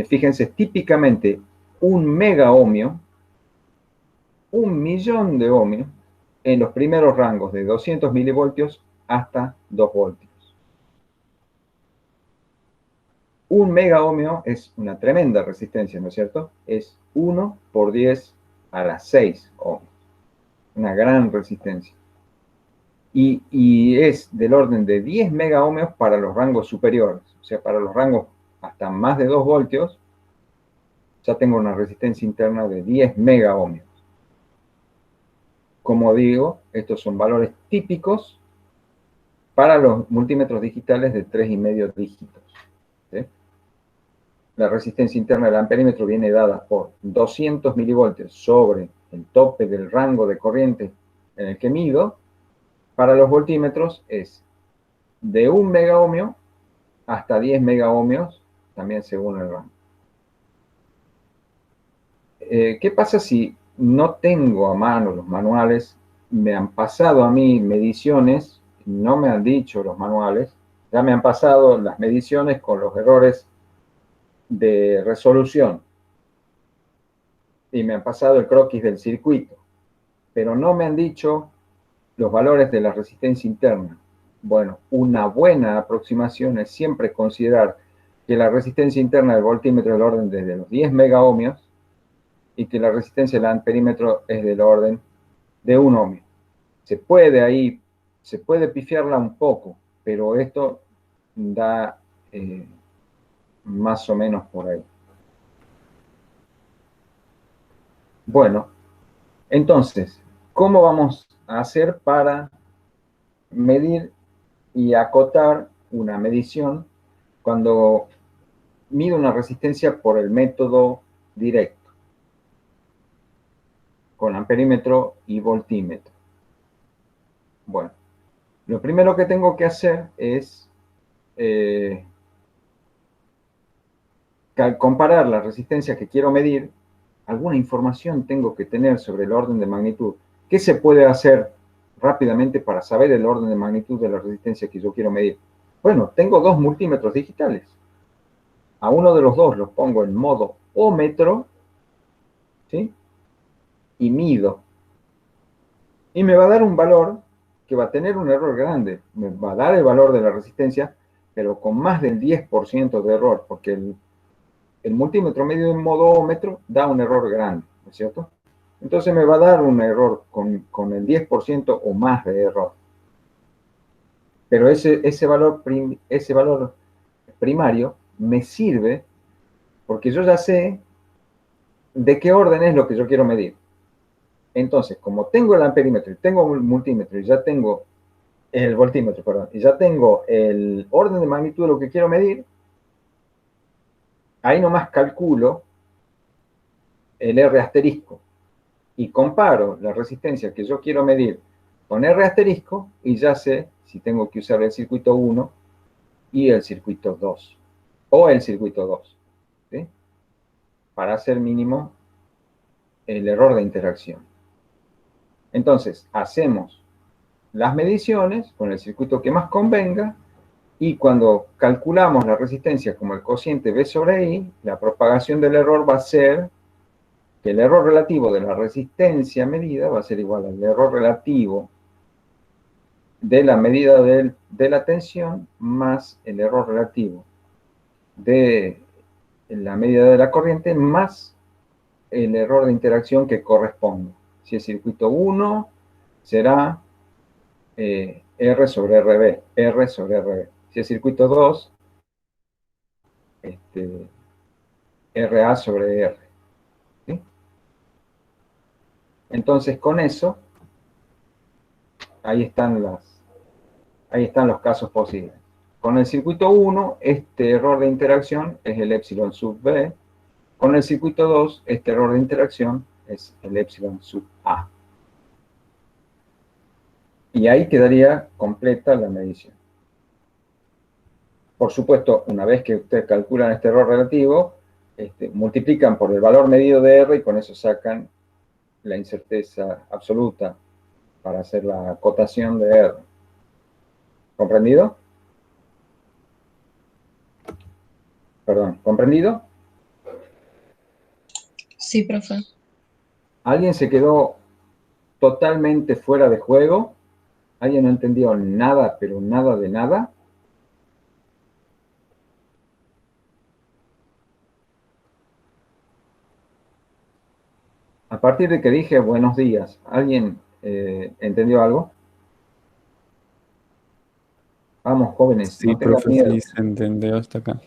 Fíjense, típicamente 1 mega ohmio, 1 millón de ohmios, en los primeros rangos de 200 milivoltios hasta 2 voltios. 1 megaohmio es una tremenda resistencia, ¿no es cierto? Es 1 por 10 a la 6 ohmios. Una gran resistencia. Y es del orden de 10 megaohmios para los rangos superiores. O sea, para los rangos hasta más de 2 voltios, ya tengo una resistencia interna de 10 megaohmios. Como digo, estos son valores típicos para los multímetros digitales de 3,5 dígitos. ¿Sí? La resistencia interna del amperímetro viene dada por 200 milivoltios sobre el tope del rango de corriente en el que mido. Para los voltímetros es de 1 megaohmio hasta 10 megaohmios, también según el rango. ¿Qué pasa si no tengo a mano los manuales? Me han pasado a mí mediciones, no me han dicho los manuales, ya me han pasado las mediciones con los errores de resolución y me han pasado el croquis del circuito, pero no me han dicho los valores de la resistencia interna. Bueno, una buena aproximación es siempre considerar que la resistencia interna del voltímetro es del orden de los 10 megaohmios y que la resistencia del amperímetro es del orden de 1 ohmio. Se puede pifiarla un poco, pero esto da más o menos por ahí. Bueno, entonces, ¿cómo vamos a hacer para medir y acotar una medición cuando mido una resistencia por el método directo, con amperímetro y voltímetro? Bueno, lo primero que tengo que hacer es comparar la resistencia que quiero medir. Alguna información tengo que tener sobre el orden de magnitud. ¿Qué se puede hacer rápidamente para saber el orden de magnitud de la resistencia que yo quiero medir? Bueno, tengo 2 multímetros digitales. A uno de los dos los pongo en modo ómetro, ¿sí? Y mido. Y me va a dar un valor que va a tener un error grande. Me va a dar el valor de la resistencia, pero con más del 10% de error, porque el multímetro medido en modo ómetro da un error grande, ¿no es cierto? Entonces me va a dar un error con el 10% o más de error. Pero ese valor primario me sirve porque yo ya sé de qué orden es lo que yo quiero medir. Entonces, como tengo el amperímetro y tengo el multímetro y ya tengo el voltímetro, perdón, y ya tengo el orden de magnitud de lo que quiero medir, ahí nomás calculo el R asterisco y comparo la resistencia que yo quiero medir con R asterisco y ya sé si tengo que usar el circuito 1 y el circuito 2 o el circuito 2, ¿sí? Para hacer mínimo el error de interacción. Entonces, hacemos las mediciones con el circuito que más convenga y cuando calculamos la resistencia como el cociente B sobre I, la propagación del error va a ser que el error relativo de la resistencia medida va a ser igual al error relativo de la medida de la tensión más el error relativo de la medida de la corriente más el error de interacción que corresponde. Si es circuito 1, será R sobre RB, R sobre RB. Si es circuito 2, RA sobre R. ¿Sí? Entonces, con eso, ahí están los casos posibles. Con el circuito 1, este error de interacción es el epsilon sub B. Con el circuito 2, este error de interacción es el epsilon sub A. Y ahí quedaría completa la medición. Por supuesto, una vez que ustedes calculan este error relativo, multiplican por el valor medido de R y con eso sacan la incerteza absoluta para hacer la acotación de R. ¿Comprendido? Perdón, ¿comprendido? Sí, profe. ¿Alguien se quedó totalmente fuera de juego? ¿Alguien no entendió nada, pero nada de nada? A partir de que dije buenos días, ¿alguien entendió algo? Vamos, jóvenes, Sí, no tengan profe, miedo. sí, se entendió hasta acá.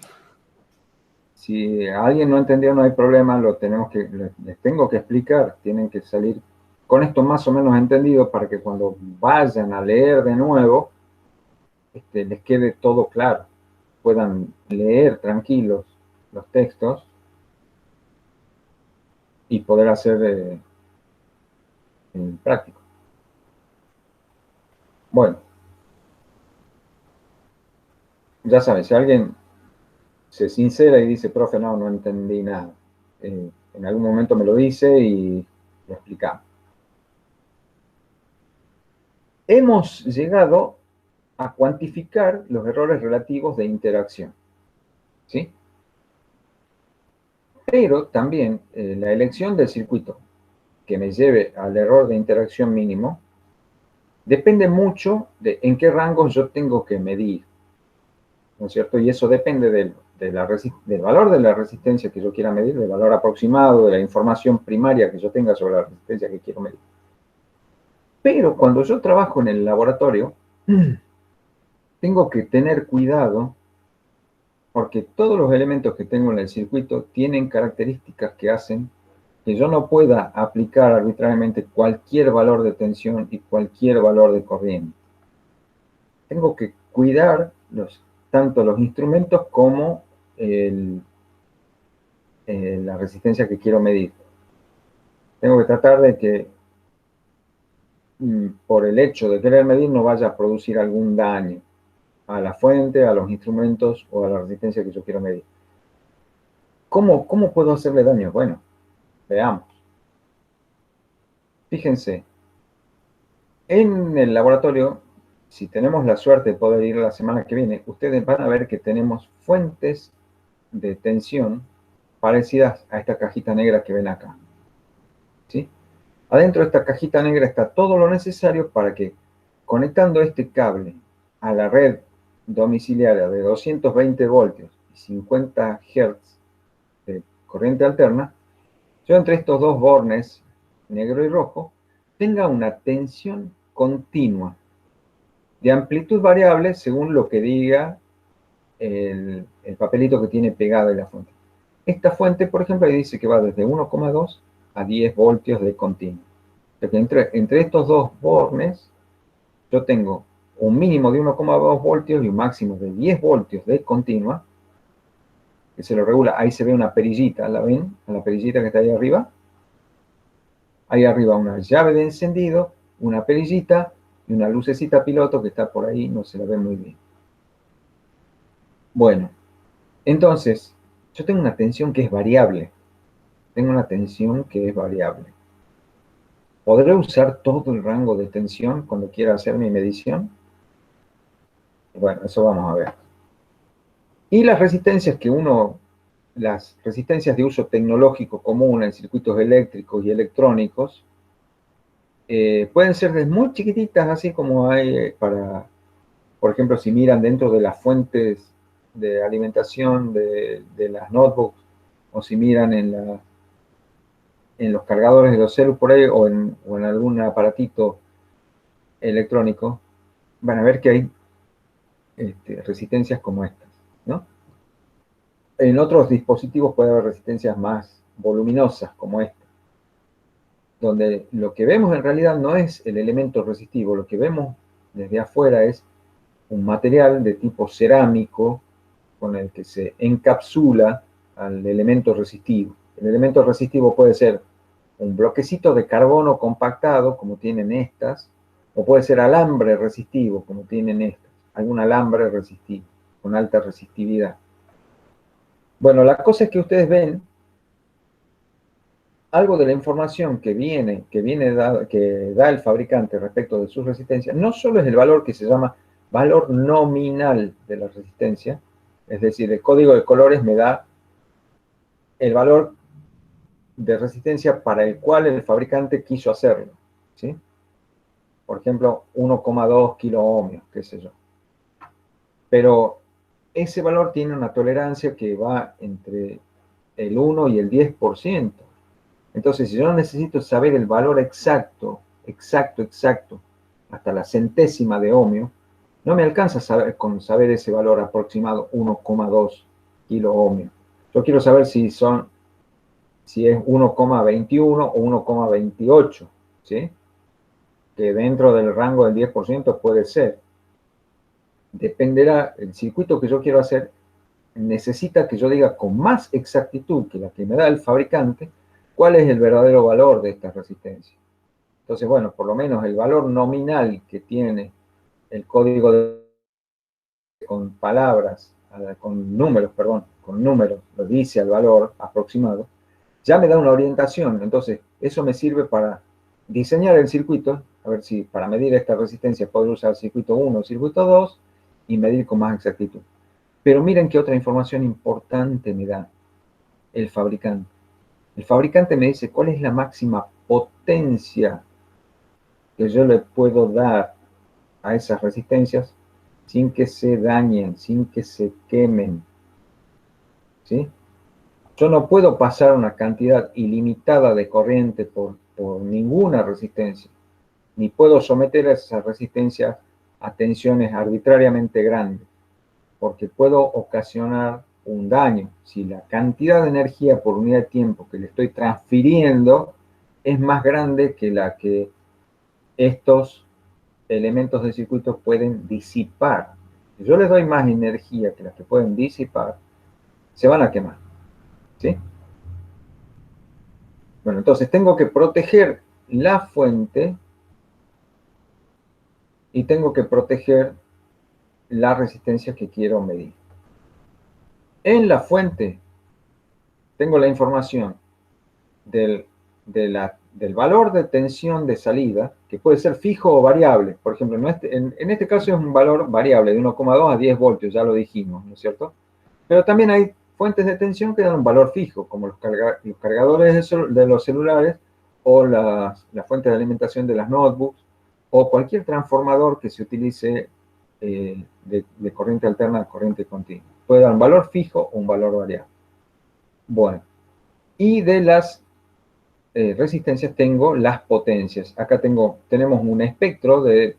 Si alguien no entendió, no hay problema, les tengo que explicar, tienen que salir con esto más o menos entendido para que cuando vayan a leer de nuevo, les quede todo claro, puedan leer tranquilos los textos y poder hacer en práctico. Bueno, ya saben, si alguien se sincera y dice, profe, no entendí nada, en algún momento me lo dice y lo explicamos. Hemos llegado a cuantificar los errores relativos de interacción, ¿sí? Pero también la elección del circuito que me lleve al error de interacción mínimo depende mucho de en qué rango yo tengo que medir, ¿no es cierto? Y eso depende del valor de la resistencia que yo quiera medir, del valor aproximado, de la información primaria que yo tenga sobre la resistencia que quiero medir. Pero cuando yo trabajo en el laboratorio, tengo que tener cuidado porque todos los elementos que tengo en el circuito tienen características que hacen que yo no pueda aplicar arbitrariamente cualquier valor de tensión y cualquier valor de corriente. Tengo que cuidar tanto los instrumentos como la resistencia que quiero medir. Tengo que tratar de que por el hecho de querer medir no vaya a producir algún daño a la fuente, a los instrumentos o a la resistencia que yo quiero medir. ¿Cómo puedo hacerle daño? Bueno, veamos. Fíjense, en el laboratorio, si tenemos la suerte de poder ir la semana que viene, ustedes van a ver que tenemos fuentes de tensión parecidas a esta cajita negra que ven acá, ¿sí? Adentro de esta cajita negra está todo lo necesario para que, conectando este cable a la red domiciliaria de 220 voltios y 50 Hz de corriente alterna, yo entre estos dos bornes, negro y rojo, tenga una tensión continua de amplitud variable según lo que diga el papelito que tiene pegado en la fuente. Esta fuente, por ejemplo, ahí dice que va desde 1,2 a 10 voltios de continuo. Entre estos dos bornes, yo tengo un mínimo de 1,2 voltios y un máximo de 10 voltios de continua, que se lo regula. Ahí se ve una perillita, ¿la ven? A la perillita que está ahí arriba. Ahí arriba una llave de encendido, una perillita y una lucecita piloto que está por ahí, no se la ve muy bien. Bueno, entonces, yo tengo una tensión que es variable. Tengo una tensión que es variable. ¿Podré usar todo el rango de tensión cuando quiera hacer mi medición? Bueno, eso vamos a ver. Y las resistencias las resistencias de uso tecnológico común en circuitos eléctricos y electrónicos, pueden ser desde muy chiquititas, así como hay por ejemplo, si miran dentro de las fuentes de alimentación de las notebooks, o si miran en los cargadores de los celulares por ahí, o en algún aparatito electrónico, van a ver que hay resistencias como estas, ¿no? En otros dispositivos puede haber resistencias más voluminosas, como esta, donde lo que vemos en realidad no es el elemento resistivo, lo que vemos desde afuera es un material de tipo cerámico con el que se encapsula al elemento resistivo. El elemento resistivo puede ser un bloquecito de carbono compactado, como tienen estas, o puede ser alambre resistivo, como tienen estas. Algún alambre resistivo, con alta resistividad. Bueno, la cosa es que ustedes ven algo de la información que da el fabricante respecto de su resistencia. No solo es el valor que se llama valor nominal de la resistencia, es decir, el código de colores me da el valor de resistencia para el cual el fabricante quiso hacerlo, ¿sí? por ejemplo, 1,2 kiloohmios, qué sé yo. Pero ese valor tiene una tolerancia que va entre el 1 y el 10%. Entonces, si yo necesito saber el valor exacto, hasta la centésima de ohmio, no me alcanza con saber ese valor aproximado 1,2 kiloohmios. Yo quiero saber si es 1,21 o 1,28, ¿sí? Que dentro del rango del 10% puede ser. Dependerá, el circuito que yo quiero hacer necesita que yo diga con más exactitud que la que me da el fabricante cuál es el verdadero valor de esta resistencia. Entonces, bueno, por lo menos el valor nominal que tiene el código con palabras, con números, lo dice al valor aproximado, ya me da una orientación. Entonces, eso me sirve para diseñar el circuito, a ver si para medir esta resistencia puedo usar circuito 1 o circuito 2 y medir con más exactitud. Pero miren qué otra información importante me da el fabricante. El fabricante me dice cuál es la máxima potencia que yo le puedo dar a esas resistencias sin que se dañen, sin que se quemen. ¿Sí? Yo no puedo pasar una cantidad ilimitada de corriente por ninguna resistencia, ni puedo someter a esas resistencias a tensiones arbitrariamente grandes, porque puedo ocasionar un daño. Si la cantidad de energía por unidad de tiempo que le estoy transfiriendo es más grande que la que estos elementos de circuito pueden disipar. Si yo les doy más energía que la que pueden disipar, se van a quemar. ¿Sí? Bueno, entonces tengo que proteger la fuente y tengo que proteger la resistencia que quiero medir. En la fuente tengo la información del valor de tensión de salida, que puede ser fijo o variable. Por ejemplo, en este caso es un valor variable de 1,2 a 10 voltios, ya lo dijimos, ¿no es cierto? Pero también hay fuentes de tensión que dan un valor fijo, como los cargadores de los celulares o la fuente de alimentación de las notebooks o cualquier transformador que se utilice de corriente alterna a corriente continua. Puede dar un valor fijo o un valor variable. Bueno, y de las resistencias tengo las potencias. Acá tenemos un espectro de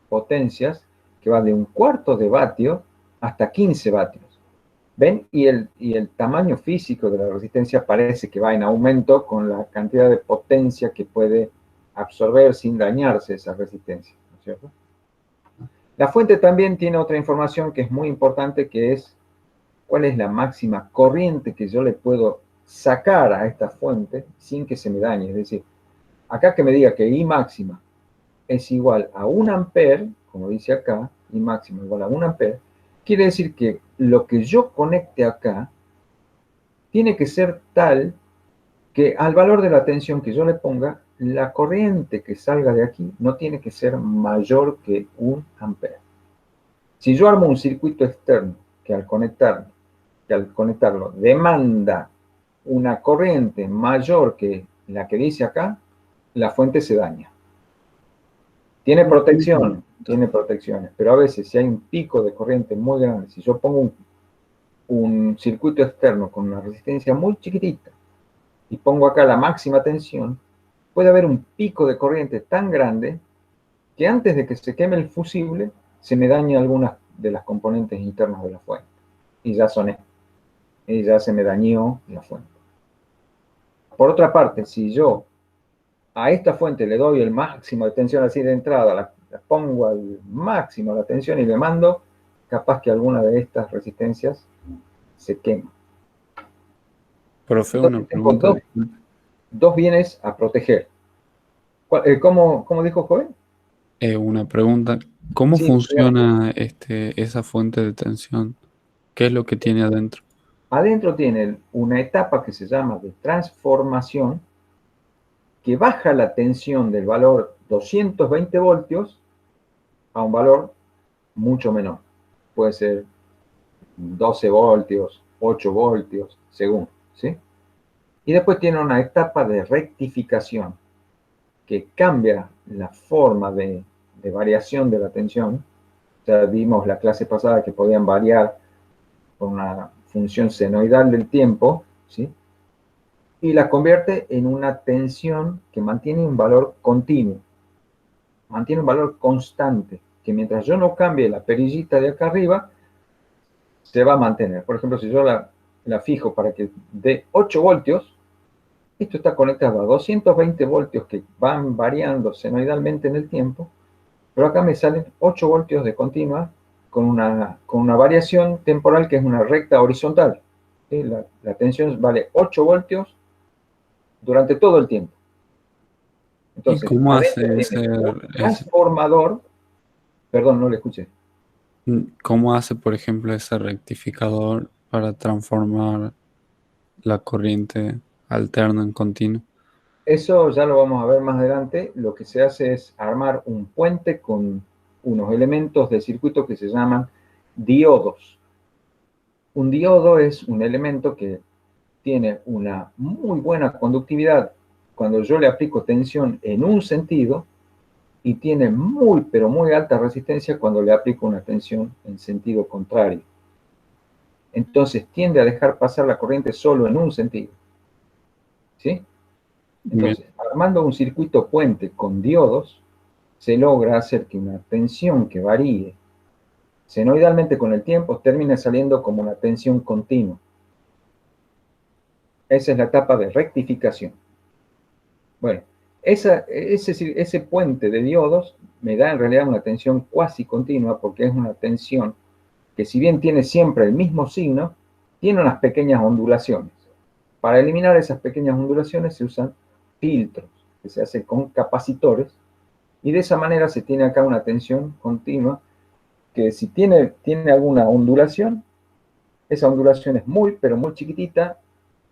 potencias que va de 1/4 de vatio hasta 15 vatios. ¿Ven? Y el tamaño físico de la resistencia parece que va en aumento con la cantidad de potencia que puede absorber sin dañarse esa resistencia, ¿no es cierto? La fuente también tiene otra información que es muy importante, que es cuál es la máxima corriente que yo le puedo sacar a esta fuente sin que se me dañe. Es decir, acá que me diga que I máxima es igual a 1 ampere, como dice acá, I máxima igual a 1 ampere, quiere decir que lo que yo conecte acá tiene que ser tal que al valor de la tensión que yo le ponga, la corriente que salga de aquí no tiene que ser mayor que 1 ampere. Si yo armo un circuito externo que al conectarlo demanda una corriente mayor que la que dice acá, la fuente se daña. Tiene protecciones, pero a veces si hay un pico de corriente muy grande, si yo pongo un circuito externo con una resistencia muy chiquitita y pongo acá la máxima tensión, puede haber un pico de corriente tan grande que antes de que se queme el fusible, se me daña algunas de las componentes internas de la fuente. Y ya se me dañó la fuente. Por otra parte, si yo a esta fuente le doy el máximo de tensión así de entrada, la pongo al máximo la tensión y le mando, capaz que alguna de estas resistencias se quema. Profe, Entonces una tengo pregunta. dos bienes a proteger. ¿Cómo dijo Joven? Una pregunta. ¿Cómo Sí, funciona esa fuente de tensión? ¿Qué es lo que tiene adentro? adentro tiene una etapa que se llama de transformación, que baja la tensión del valor 220 voltios a un valor mucho menor. Puede ser 12 voltios, 8 voltios, según, ¿sí? Y después tiene una etapa de rectificación que cambia la forma de de variación de la tensión. Ya vimos la clase pasada que podían variar con una función senoidal del tiempo, ¿sí? Y la convierte en una tensión que mantiene un valor continuo, mantiene un valor constante, que mientras yo no cambie la perillita de acá arriba, se va a mantener. Por ejemplo, si yo la fijo para que dé 8 voltios, esto está conectado a 220 voltios que van variando senoidalmente en el tiempo, pero acá me salen 8 voltios de continua con una variación temporal que es una recta horizontal. ¿Sí? La tensión vale 8 voltios durante todo el tiempo. ¿Y Entonces, cómo adentro hace tiene un transformador, perdón, no le escuché. cómo hace, por ejemplo, ese rectificador para transformar la corriente alterna en continua? Eso ya lo vamos a ver más adelante. Lo que se hace es armar un puente con unos elementos de circuito que se llaman diodos. Un diodo es un elemento que tiene una muy buena conductividad cuando yo le aplico tensión en un sentido y tiene muy, pero muy alta resistencia cuando le aplico una tensión en sentido contrario. Entonces tiende a dejar pasar la corriente solo en un sentido. ¿Sí? Bien, Entonces, armando un circuito puente con diodos, se logra hacer que una tensión que varíe senoidalmente con el tiempo termine saliendo como una tensión continua. Esa es la etapa de rectificación. Bueno, ese puente de diodos me da en realidad una tensión cuasi continua porque es una tensión que si bien tiene siempre el mismo signo, tiene unas pequeñas ondulaciones. Para eliminar esas pequeñas ondulaciones se usan filtros que se hacen con capacitores y de esa manera se tiene acá una tensión continua que si tiene alguna ondulación, esa ondulación es muy, pero muy chiquitita,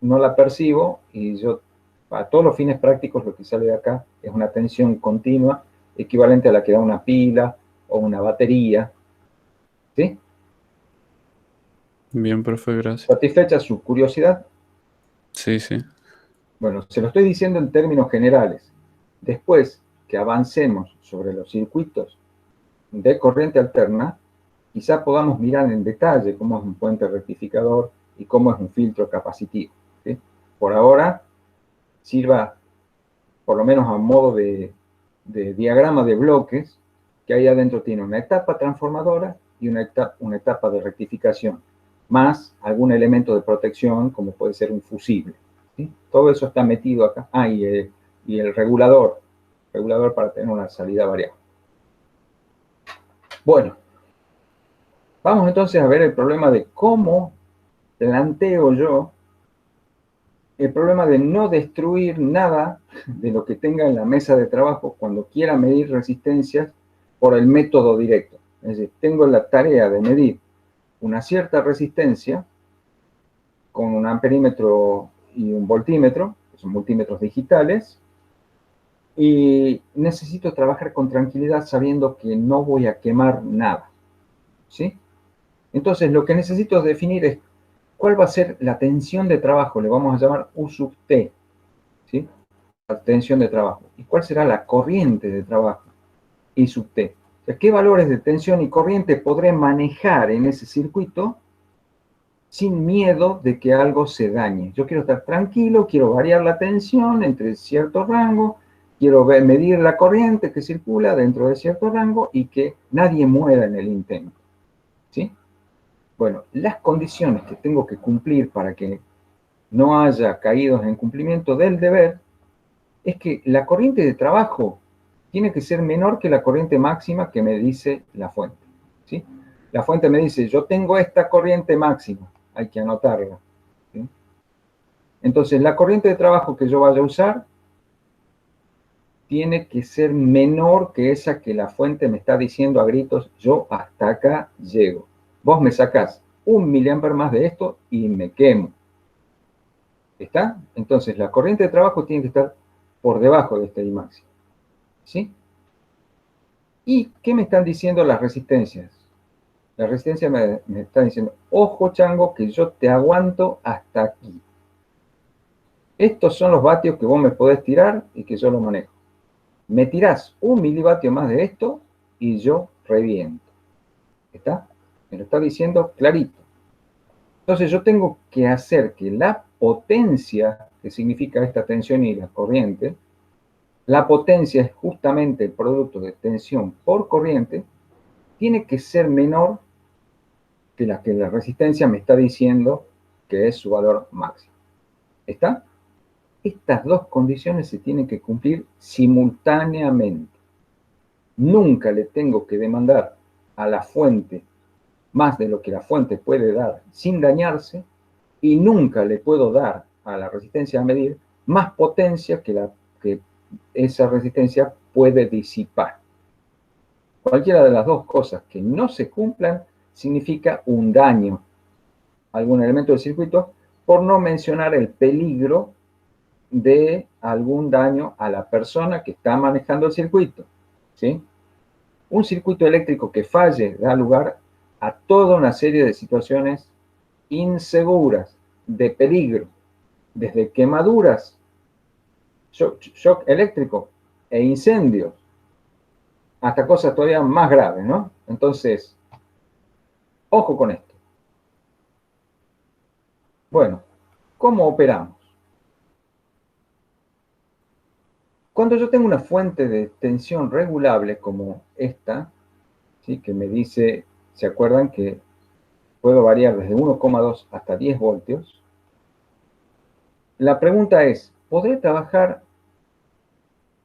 no la percibo y yo, para todos los fines prácticos, lo que sale de acá es una tensión continua equivalente a la que da una pila o una batería. ¿Sí? bien, profe, gracias. ¿Satisfecha su curiosidad? Sí, sí. Bueno, se lo estoy diciendo en términos generales. Después que avancemos sobre los circuitos de corriente alterna, quizá podamos mirar en detalle cómo es un puente rectificador y cómo es un filtro capacitivo. ¿Sí? Por ahora, sirva por lo menos a modo de diagrama de bloques, que ahí adentro tiene una etapa transformadora y una etapa de rectificación, más algún elemento de protección, como puede ser un fusible. ¿Sí? Todo eso está metido acá. Y el regulador para tener una salida variable. Bueno, vamos entonces a ver el problema de cómo planteo yo el problema de no destruir nada de lo que tenga en la mesa de trabajo cuando quiera medir resistencias por el método directo. Es decir, tengo la tarea de medir una cierta resistencia con un amperímetro y un voltímetro, que son multímetros digitales, y necesito trabajar con tranquilidad sabiendo que no voy a quemar nada. ¿Sí? Entonces, lo que necesito definir es cuál va a ser la tensión de trabajo, le vamos a llamar U sub T, ¿sí? La tensión de trabajo. ¿Y cuál será la corriente de trabajo? I sub T. O sea, ¿qué valores de tensión y corriente podré manejar en ese circuito sin miedo de que algo se dañe? Yo quiero estar tranquilo, quiero variar la tensión entre cierto rango, quiero medir la corriente que circula dentro de cierto rango y que nadie muera en el intento. ¿Sí? Bueno, las condiciones que tengo que cumplir para que no haya caídos en cumplimiento del deber es que la corriente de trabajo tiene que ser menor que la corriente máxima que me dice la fuente. ¿Sí? La fuente me dice, yo tengo esta corriente máxima, hay que anotarla. ¿Sí? Entonces, la corriente de trabajo que yo vaya a usar tiene que ser menor que esa que la fuente me está diciendo a gritos, yo hasta acá llego. Vos me sacás 1 miliamper más de esto y me quemo. ¿Está? Entonces, la corriente de trabajo tiene que estar por debajo de esta I máxima. ¿Sí? ¿Y qué me están diciendo las resistencias? La resistencia me está diciendo, ojo chango, que yo te aguanto hasta aquí. Estos son los vatios que vos me podés tirar y que yo lo manejo. Me tirás 1 milivatio más de esto y yo reviento. ¿Está? Me lo está diciendo clarito. Entonces yo tengo que hacer que la potencia, que significa esta tensión y la corriente, la potencia es justamente el producto de tensión por corriente, tiene que ser menor que la resistencia me está diciendo que es su valor máximo. ¿Está? Estas dos condiciones se tienen que cumplir simultáneamente. Nunca le tengo que demandar a la fuente más de lo que la fuente puede dar sin dañarse, y nunca le puedo dar a la resistencia a medir más potencia que esa resistencia puede disipar. Cualquiera de las dos cosas que no se cumplan significa un daño a algún elemento del circuito, por no mencionar el peligro de algún daño a la persona que está manejando el circuito, ¿sí? Un circuito eléctrico que falle da lugar a toda una serie de situaciones inseguras, de peligro, desde quemaduras, shock eléctrico e incendios, hasta cosas todavía más graves, ¿no? Entonces, ojo con esto. Bueno, ¿cómo operamos? Cuando yo tengo una fuente de tensión regulable como esta, ¿sí? Que me dice, ¿se acuerdan que puedo variar desde 1,2 hasta 10 voltios? La pregunta es, ¿podré trabajar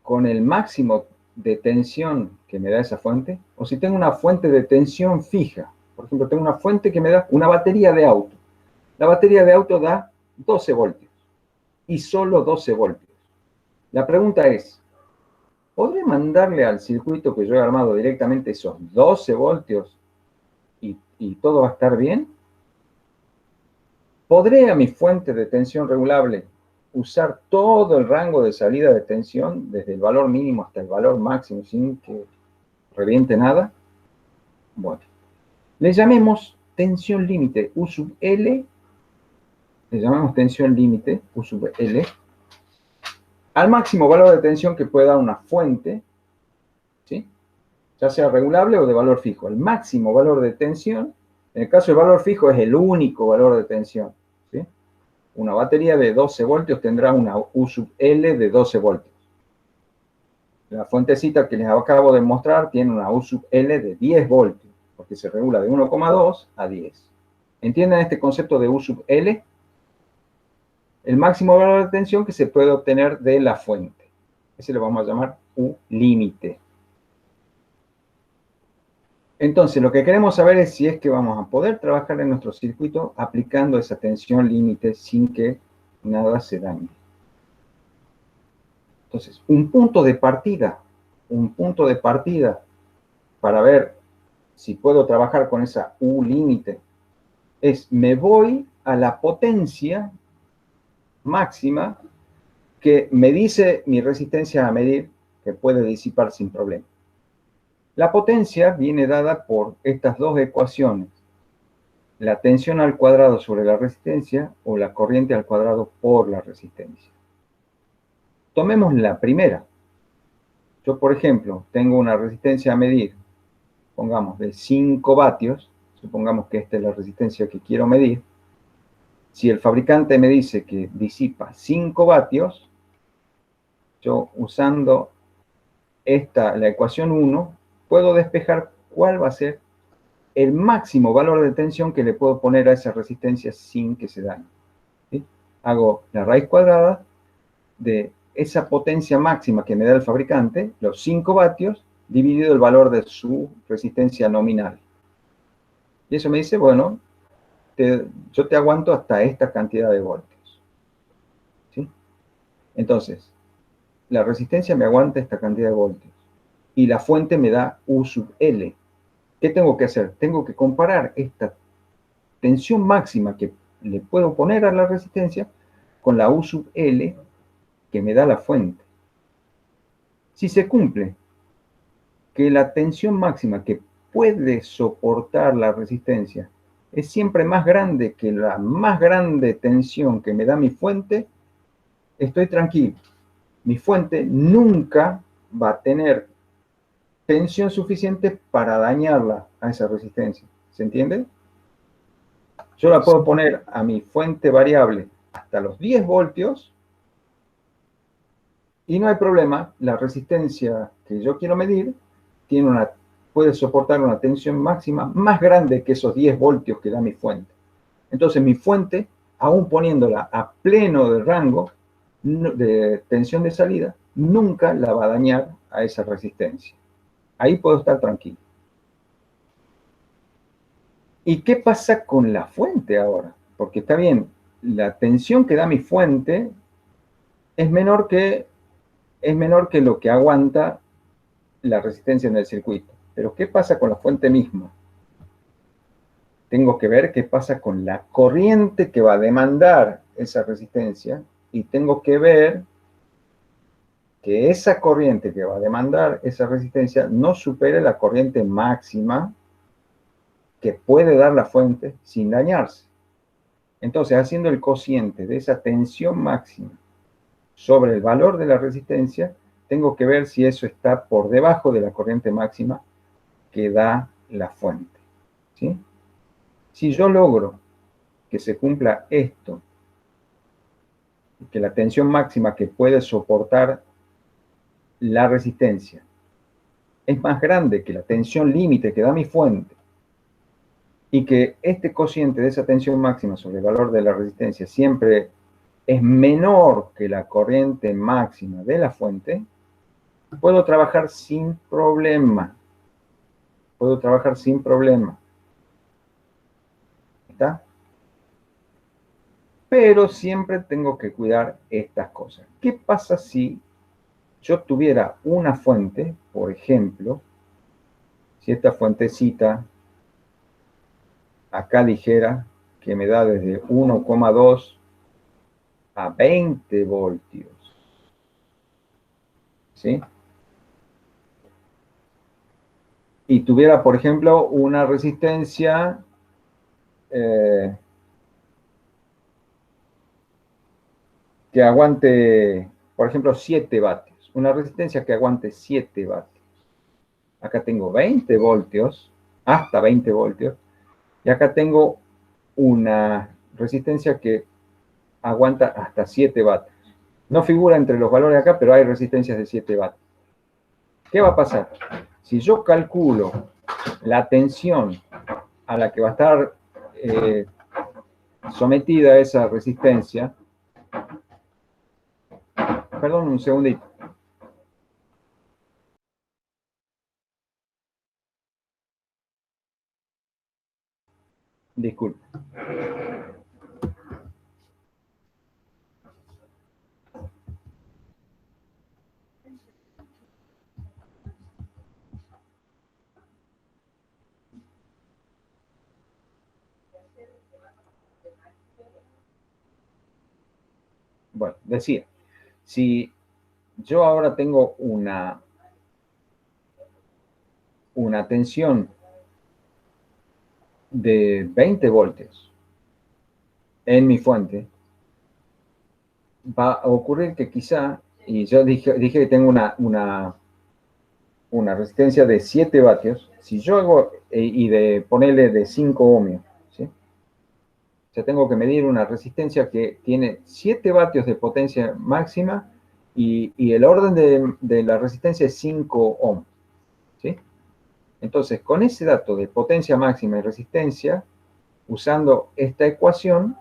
con el máximo de tensión que me da esa fuente? O si tengo una fuente de tensión fija, por ejemplo, tengo una fuente que me da una batería de auto. La batería de auto da 12 voltios y solo 12 voltios. La pregunta es, ¿podré mandarle al circuito que yo he armado directamente esos 12 voltios y todo va a estar bien? ¿Podré a mi fuente de tensión regulable usar todo el rango de salida de tensión, desde el valor mínimo hasta el valor máximo, sin que reviente nada? Bueno, le llamemos tensión límite U sub L, le llamamos tensión límite U sub L, al máximo valor de tensión que pueda una fuente, ¿sí? Ya sea regulable o de valor fijo. El máximo valor de tensión, en el caso del valor fijo, es el único valor de tensión, ¿sí? Una batería de 12 voltios tendrá una U sub L de 12 voltios. La fuentecita que les acabo de mostrar tiene una U sub L de 10 voltios, porque se regula de 1,2 a 10. ¿Entienden este concepto de U sub L? El máximo valor de tensión que se puede obtener de la fuente. Ese lo vamos a llamar U límite. Entonces, lo que queremos saber es si es que vamos a poder trabajar en nuestro circuito aplicando esa tensión límite sin que nada se dañe. Entonces, un punto de partida para ver si puedo trabajar con esa U límite es, me voy a la potencia máxima que me dice mi resistencia a medir que puede disipar sin problema. La potencia viene dada por estas dos ecuaciones: la tensión al cuadrado sobre la resistencia o la corriente al cuadrado por la resistencia. Tomemos la primera. Yo, por ejemplo, tengo una resistencia a medir, pongamos, de 5 vatios. Supongamos que esta es la resistencia que quiero medir. Si el fabricante me dice que disipa 5 vatios, yo usando la ecuación 1, puedo despejar cuál va a ser el máximo valor de tensión que le puedo poner a esa resistencia sin que se dañe, ¿sí? Hago la raíz cuadrada de esa potencia máxima que me da el fabricante, los 5 vatios, dividido el valor de su resistencia nominal. Y eso me dice, bueno, yo te aguanto hasta esta cantidad de voltios, ¿sí? Entonces, la resistencia me aguanta esta cantidad de voltios y la fuente me da U sub L. ¿Qué tengo que hacer? Tengo que comparar esta tensión máxima que le puedo poner a la resistencia con la U sub L que me da la fuente. Si se cumple que la tensión máxima que puede soportar la resistencia es siempre más grande que la más grande tensión que me da mi fuente, estoy tranquilo. Mi fuente nunca va a tener tensión suficiente para dañarla a esa resistencia. ¿Se entiende? Yo la puedo poner a mi fuente variable hasta los 10 voltios y no hay problema. La resistencia que yo quiero medir puede soportar una tensión máxima más grande que esos 10 voltios que da mi fuente. Entonces mi fuente, aún poniéndola a pleno de rango de tensión de salida, nunca la va a dañar a esa resistencia. Ahí puedo estar tranquilo. ¿Y qué pasa con la fuente ahora? Porque está bien, la tensión que da mi fuente es menor que lo que aguanta la resistencia en el circuito. Pero ¿qué pasa con la fuente misma? Tengo que ver qué pasa con la corriente que va a demandar esa resistencia y tengo que ver que esa corriente que va a demandar esa resistencia no supere la corriente máxima que puede dar la fuente sin dañarse. Entonces, haciendo el cociente de esa tensión máxima sobre el valor de la resistencia, tengo que ver si eso está por debajo de la corriente máxima que da la fuente. ¿Sí? Si yo logro que se cumpla esto, que la tensión máxima que puede soportar la resistencia es más grande que la tensión límite que da mi fuente, y que este cociente de esa tensión máxima sobre el valor de la resistencia siempre es menor que la corriente máxima de la fuente, puedo trabajar sin problema. Puedo trabajar sin problema. ¿Está? Pero siempre tengo que cuidar estas cosas. ¿Qué pasa si yo tuviera una fuente, por ejemplo, si esta fuentecita acá dijera que me da desde 1,2 a 20 voltios? ¿Sí? Y tuviera, por ejemplo, una resistencia que aguante, por ejemplo, 7 vatios. Una resistencia que aguante 7 vatios. Acá tengo 20 voltios, hasta 20 voltios, y acá tengo una resistencia que aguanta hasta 7 vatios. No figura entre los valores acá, pero hay resistencias de 7 vatios. ¿Qué va a pasar? Si yo calculo la tensión a la que va a estar sometida esa resistencia, perdón un segundito. Disculpe. Bueno, decía, si yo ahora tengo una tensión de 20 voltios en mi fuente, va a ocurrir que quizá, y yo dije que tengo una resistencia de 7 vatios, si yo hago, y de ponerle de 5 ohmios, ¿sí? O sea, tengo que medir una resistencia que tiene 7 vatios de potencia máxima y el orden de la resistencia es 5 ohms, ¿sí? Entonces, con ese dato de potencia máxima y resistencia, usando esta ecuación,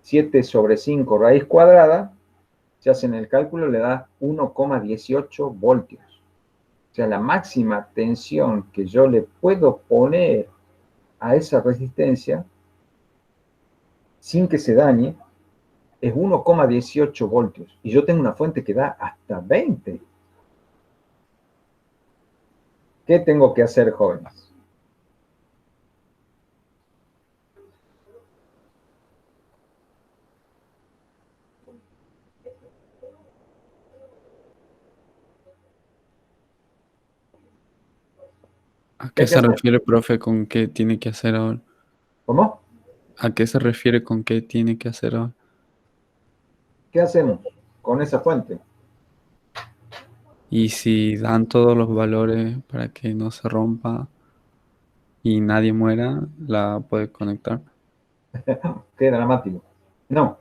7 sobre 5 raíz cuadrada, si hacen el cálculo, le da 1,18 voltios. O sea, la máxima tensión que yo le puedo poner a esa resistencia sin que se dañe es 1,18 voltios. Y yo tengo una fuente que da hasta 20. ¿Qué tengo que hacer, jóvenes? ¿A qué se refiere, profe, con qué tiene que hacer ahora? ¿Cómo? ¿A qué se refiere con qué tiene que hacer ahora? ¿Qué hacemos con esa fuente? Y si dan todos los valores para que no se rompa y nadie muera, la puede conectar. Qué dramático. No,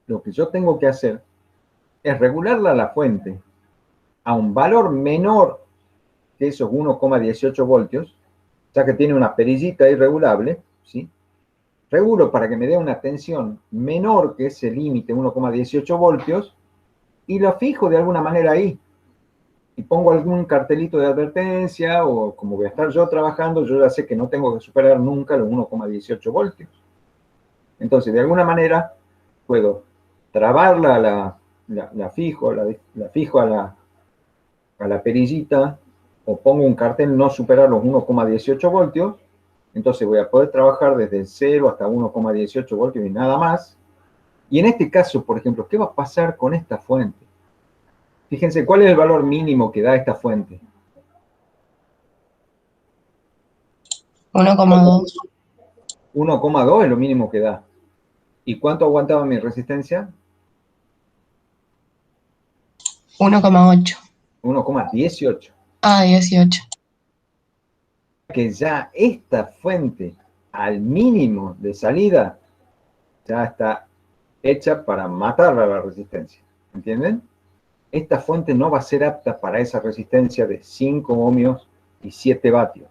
lo que yo tengo que hacer es regularla a la fuente a un valor menor que esos 1,18 voltios, ya que tiene una perillita irregulable, ¿sí? Regulo para que me dé una tensión menor que ese límite 1,18 voltios y lo fijo de alguna manera ahí. Y pongo algún cartelito de advertencia o como voy a estar yo trabajando, yo ya sé que no tengo que superar nunca los 1,18 voltios. Entonces, de alguna manera, puedo trabarla, la fijo, la fijo a la perillita o pongo un cartel no superar los 1,18 voltios. Entonces voy a poder trabajar desde el 0 hasta 1,18 voltios y nada más. Y en este caso, por ejemplo, ¿qué va a pasar con esta fuente? Fíjense, ¿cuál es el valor mínimo que da esta fuente? 1,2. 1,2 es lo mínimo que da. ¿Y cuánto aguantaba mi resistencia? 1,8. 1,18. Ah, 18. Que ya esta fuente al mínimo de salida ya está hecha para matar a la resistencia. ¿Entienden? Esta fuente no va a ser apta para esa resistencia de 5 ohmios y 7 vatios.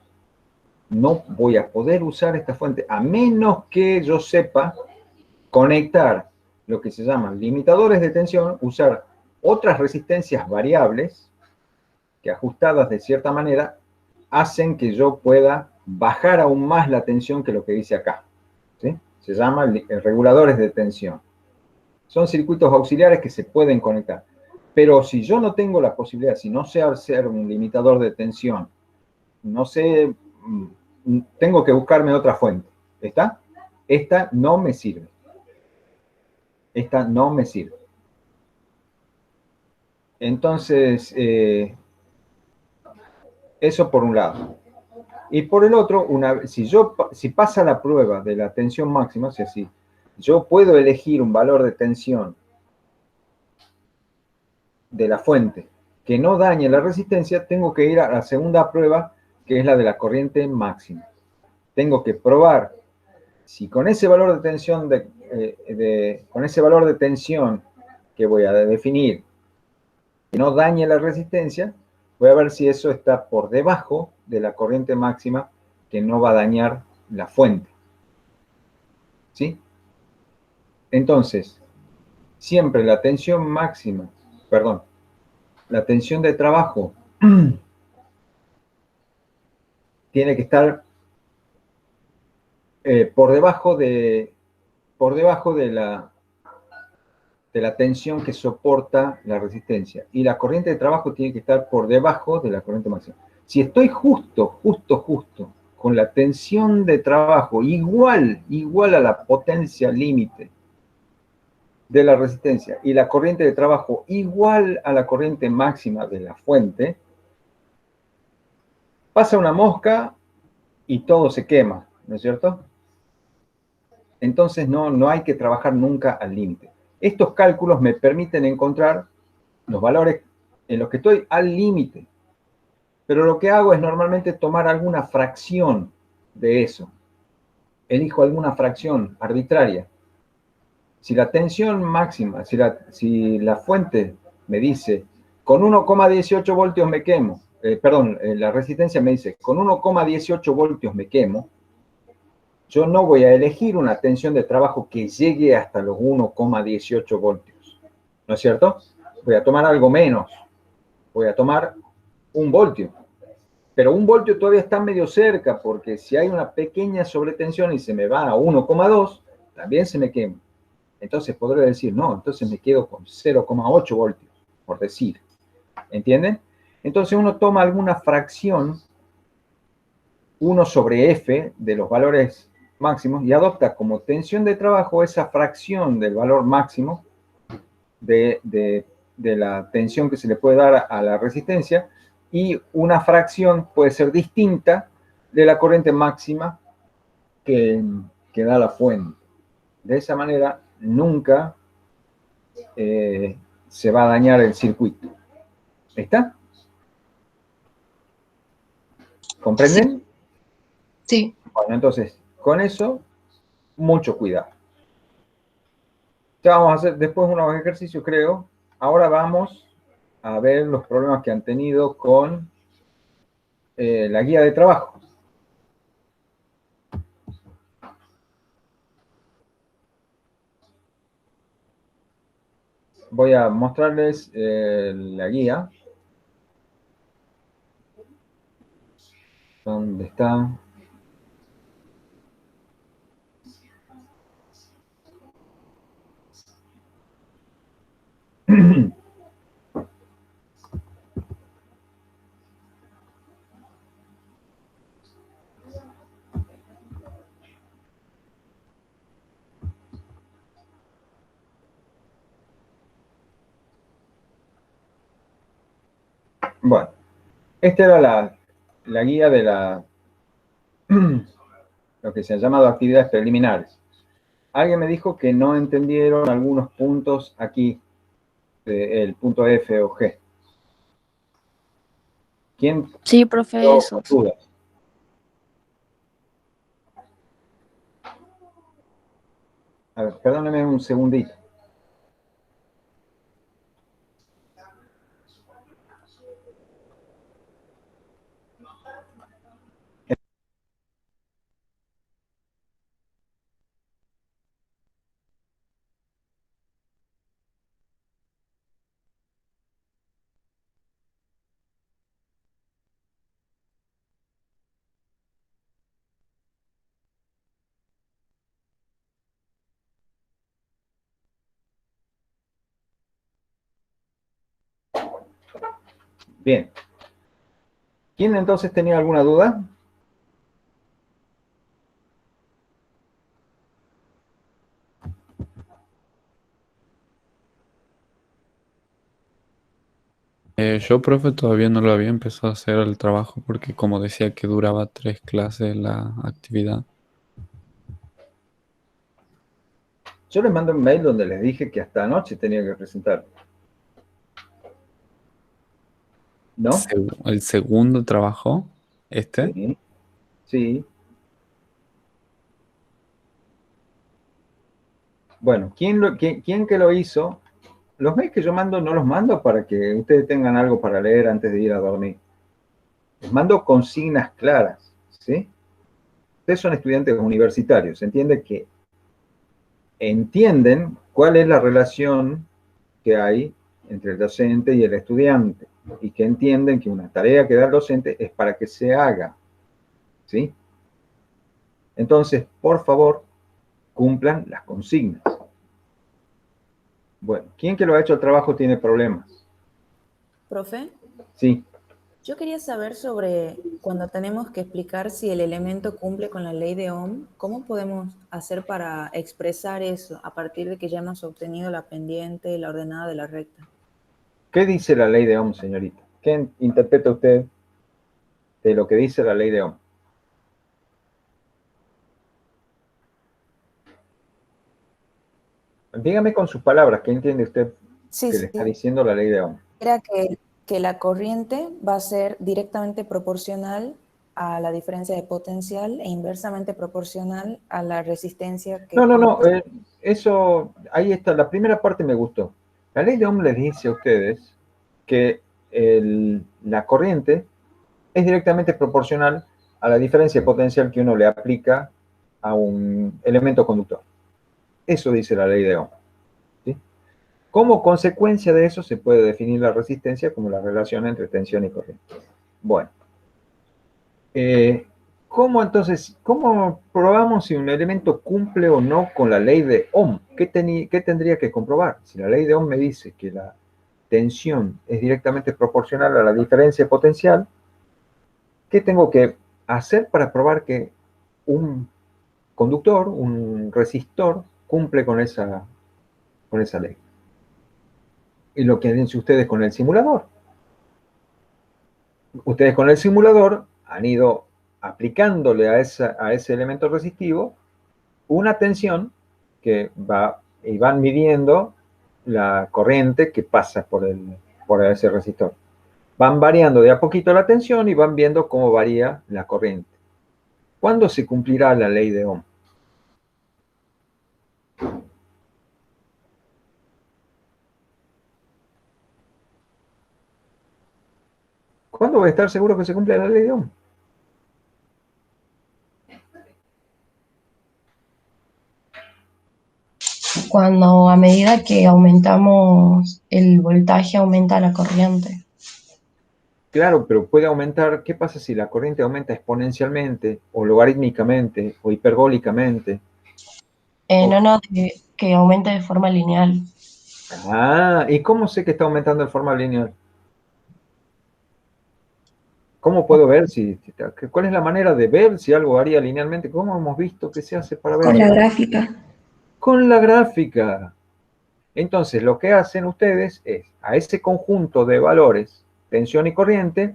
No voy a poder usar esta fuente a menos que yo sepa conectar lo que se llaman limitadores de tensión, usar otras resistencias variables que ajustadas de cierta manera hacen que yo pueda bajar aún más la tensión que lo que dice acá. ¿Sí? Se llaman reguladores de tensión. Son circuitos auxiliares que se pueden conectar. Pero si yo no tengo la posibilidad, si no sé hacer un limitador de tensión, no sé, tengo que buscarme otra fuente. ¿Está? Esta no me sirve. Esta no me sirve. Entonces, eso por un lado. Y por el otro, si pasa la prueba de la tensión máxima, o sea, si yo puedo elegir un valor de tensión de la fuente que no dañe la resistencia, tengo que ir a la segunda prueba, que es la de la corriente máxima. Tengo que probar si con ese valor de tensión, con ese valor de tensión que voy a definir, que no dañe la resistencia, voy a ver si eso está por debajo de la corriente máxima que no va a dañar la fuente. ¿Sí? Entonces, siempre la tensión máxima, perdón, la tensión de trabajo tiene que estar por debajo de la tensión que soporta la resistencia. Y la corriente de trabajo tiene que estar por debajo de la corriente máxima. Si estoy justo con la tensión de trabajo igual a la potencia límite de la resistencia y la corriente de trabajo igual a la corriente máxima de la fuente, pasa una mosca y todo se quema, ¿no es cierto? Entonces no hay que trabajar nunca al límite. Estos cálculos me permiten encontrar los valores en los que estoy al límite. Pero lo que hago es normalmente tomar alguna fracción de eso. Elijo alguna fracción arbitraria. Si la tensión máxima, si la fuente me dice, con 1,18 voltios me quemo, la resistencia me dice, con 1,18 voltios me quemo, yo no voy a elegir una tensión de trabajo que llegue hasta los 1,18 voltios. ¿No es cierto? Voy a tomar algo menos. Voy a tomar 1 voltio. Pero 1 voltio todavía está medio cerca, porque si hay una pequeña sobretensión y se me va a 1,2, también se me quema. Entonces podré decir, no, entonces me quedo con 0,8 voltios, por decir. ¿Entienden? Entonces uno toma alguna fracción, 1 sobre F de los valores máximos, y adopta como tensión de trabajo esa fracción del valor máximo de la tensión que se le puede dar a la resistencia, y una fracción puede ser distinta de la corriente máxima que da la fuente. De esa manera nunca se va a dañar el circuito. ¿Está? ¿Comprenden? Sí. Bueno, entonces, con eso, mucho cuidado. Ya vamos a hacer después unos ejercicios, creo. Ahora vamos a ver los problemas que han tenido con la guía de trabajo. Voy a mostrarles la guía. ¿Dónde está? Bueno, esta era la guía de lo que se ha llamado actividades preliminares. Alguien me dijo que no entendieron algunos puntos aquí, el punto F o G. ¿Quién Sí, profe, quedó con esos. dudas? A ver, perdóneme un segundito. Bien. ¿Quién entonces tenía alguna duda? Yo, profe, todavía no lo había empezado a hacer el trabajo porque como decía que duraba 3 clases la actividad. Yo les mandé un mail donde les dije que hasta anoche tenía que presentar. ¿No? El segundo trabajo, este, Sí. Sí. Bueno, ¿quién que lo hizo? Los mails que yo mando no los mando para que ustedes tengan algo para leer antes de ir a dormir. Les mando consignas claras, ¿sí? Ustedes son estudiantes universitarios, entiende que entienden cuál es la relación que hay entre el docente y el estudiante y que entienden que una tarea que da el docente es para que se haga, ¿sí? Entonces, por favor, cumplan las consignas. Bueno, ¿quién que lo ha hecho el trabajo tiene problemas? Profe, Sí. yo quería saber sobre cuando tenemos que explicar si el elemento cumple con la ley de Ohm, ¿cómo podemos hacer para expresar eso a partir de que ya hemos obtenido la pendiente y la ordenada de la recta? ¿Qué dice la ley de Ohm, señorita? ¿Qué interpreta usted de lo que dice la ley de Ohm? Dígame con sus palabras, ¿qué entiende usted Sí, que le está sí. diciendo la ley de Ohm? Era que la corriente va a ser directamente proporcional a la diferencia de potencial e inversamente proporcional a la resistencia que... No, eso, ahí está, la primera parte me gustó. La ley de Ohm les dice a ustedes que la corriente es directamente proporcional a la diferencia de potencial que uno le aplica a un elemento conductor. Eso dice la ley de Ohm. ¿Sí? Como consecuencia de eso se puede definir la resistencia como la relación entre tensión y corriente. Bueno, ¿cómo probamos si un elemento cumple o no con la ley de Ohm? ¿Qué tendría que comprobar? Si la ley de Ohm me dice que la tensión es directamente proporcional a la diferencia potencial, ¿qué tengo que hacer para probar que un conductor, un resistor, cumple con esa ley? Y lo que han hecho ustedes con el simulador. Ustedes con el simulador han ido aplicándole a ese elemento resistivo una tensión que va y van midiendo la corriente que pasa por ese resistor. van variando de a poquito la tensión y van viendo cómo varía la corriente. ¿Cuándo se cumplirá la ley de Ohm? ¿Cuándo voy a estar seguro que se cumple la ley de Ohm? Cuando a medida que aumentamos el voltaje, aumenta la corriente. Claro, pero puede aumentar. ¿Qué pasa si la corriente aumenta exponencialmente, o logarítmicamente, o hiperbólicamente? No, que aumente de forma lineal. Ah, ¿y cómo sé que está aumentando de forma lineal? ¿Cómo puedo ver cuál es la manera de ver si algo varía linealmente? ¿Cómo hemos visto que se hace para ver Con la eso? gráfica. Con la gráfica. Entonces, lo que hacen ustedes es, a ese conjunto de valores, tensión y corriente,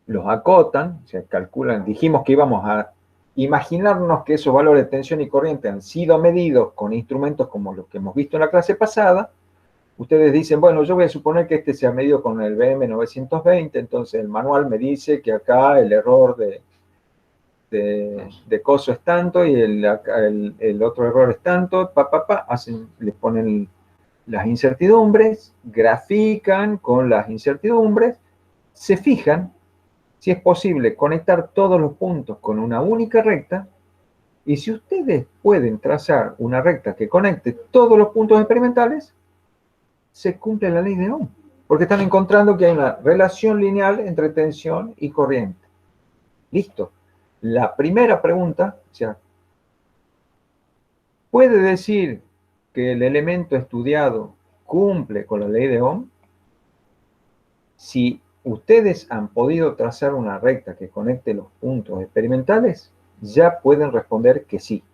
los acotan, o sea, calculan, dijimos que íbamos a imaginarnos que esos valores de tensión y corriente han sido medidos con instrumentos como los que hemos visto en la clase pasada. Ustedes dicen, bueno, yo voy a suponer que este se ha medido con el BM920, entonces el manual me dice que acá el error de coso es tanto y el otro error es tanto, les ponen las incertidumbres, grafican con las incertidumbres, se fijan si es posible conectar todos los puntos con una única recta, y si ustedes pueden trazar una recta que conecte todos los puntos experimentales, se cumple la ley de Ohm, porque están encontrando que hay una relación lineal entre tensión y corriente. Listo. La primera pregunta, o sea, ¿puede decir que el elemento estudiado cumple con la ley de Ohm? Si ustedes han podido trazar una recta que conecte los puntos experimentales, ya pueden responder que sí.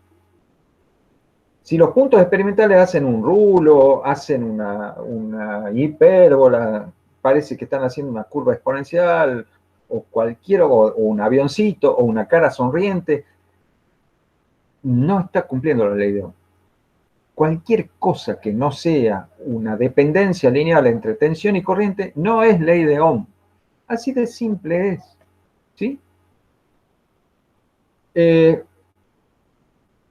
Si los puntos experimentales hacen un rulo, hacen una hipérbola, parece que están haciendo una curva exponencial, o o un avioncito, o una cara sonriente, no está cumpliendo la ley de Ohm. Cualquier cosa que no sea una dependencia lineal entre tensión y corriente no es ley de Ohm. Así de simple es. ¿Sí?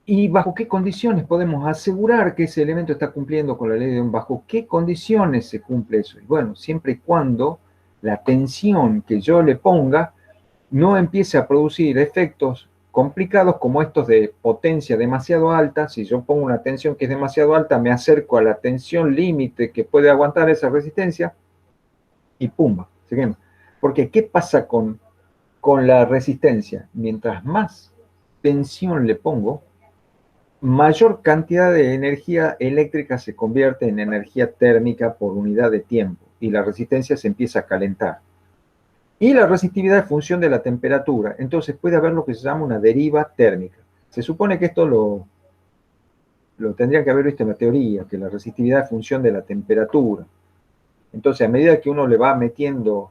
¿Y bajo qué condiciones podemos asegurar que ese elemento está cumpliendo con la ley de Ohm? ¿Bajo qué condiciones se cumple eso? Y bueno, siempre y cuando la tensión que yo le ponga no empiece a producir efectos complicados como estos de potencia demasiado alta. Si yo pongo una tensión que es demasiado alta, me acerco a la tensión límite que puede aguantar esa resistencia y ¡pumba! Se quema. Porque ¿qué pasa con la resistencia? Mientras más tensión le pongo, mayor cantidad de energía eléctrica se convierte en energía térmica por unidad de tiempo y la resistencia se empieza a calentar. Y la resistividad es función de la temperatura, entonces puede haber lo que se llama una deriva térmica. Se supone que esto lo tendrían que haber visto en la teoría, que la resistividad es función de la temperatura. Entonces, a medida que uno le va metiendo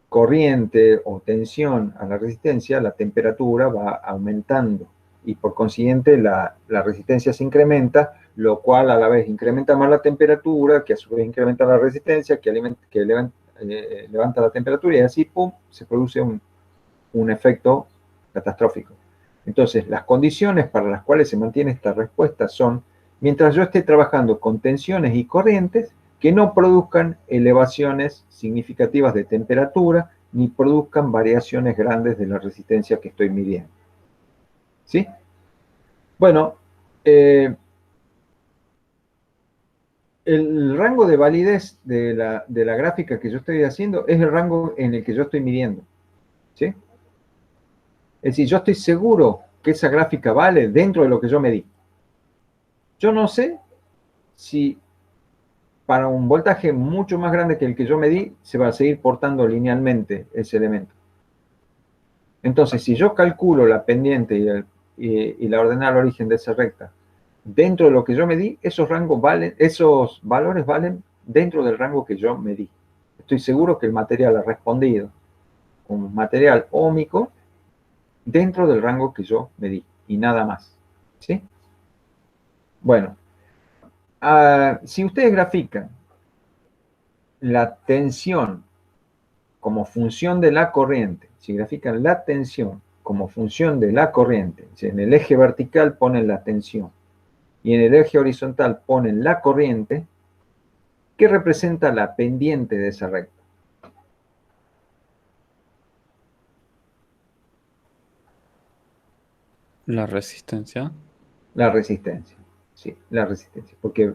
corriente o tensión a la resistencia, la temperatura va aumentando y por consiguiente la resistencia se incrementa, lo cual a la vez incrementa más la temperatura, que a su vez incrementa la resistencia, que levanta la temperatura, y así, pum, se produce un efecto catastrófico. Entonces, las condiciones para las cuales se mantiene esta respuesta son, mientras yo esté trabajando con tensiones y corrientes, que no produzcan elevaciones significativas de temperatura, ni produzcan variaciones grandes de la resistencia que estoy midiendo. ¿Sí? Bueno, el rango de validez de la gráfica que yo estoy haciendo es el rango en el que yo estoy midiendo. ¿Sí? Es decir, yo estoy seguro que esa gráfica vale dentro de lo que yo medí. Yo no sé si para un voltaje mucho más grande que el que yo medí se va a seguir portando linealmente ese elemento. Entonces, si yo calculo la pendiente y la ordenada al origen de esa recta dentro de lo que yo medí, esos valores valen dentro del rango que yo medí. Estoy seguro que el material ha respondido como material óhmico dentro del rango que yo medí y nada más. ¿Sí? Bueno, si ustedes grafican la tensión como función de la corriente, si grafican la tensión como función de la corriente, si en el eje vertical ponen la tensión y en el eje horizontal ponen la corriente, ¿qué representa la pendiente de esa recta? La resistencia. La resistencia, sí, la resistencia, porque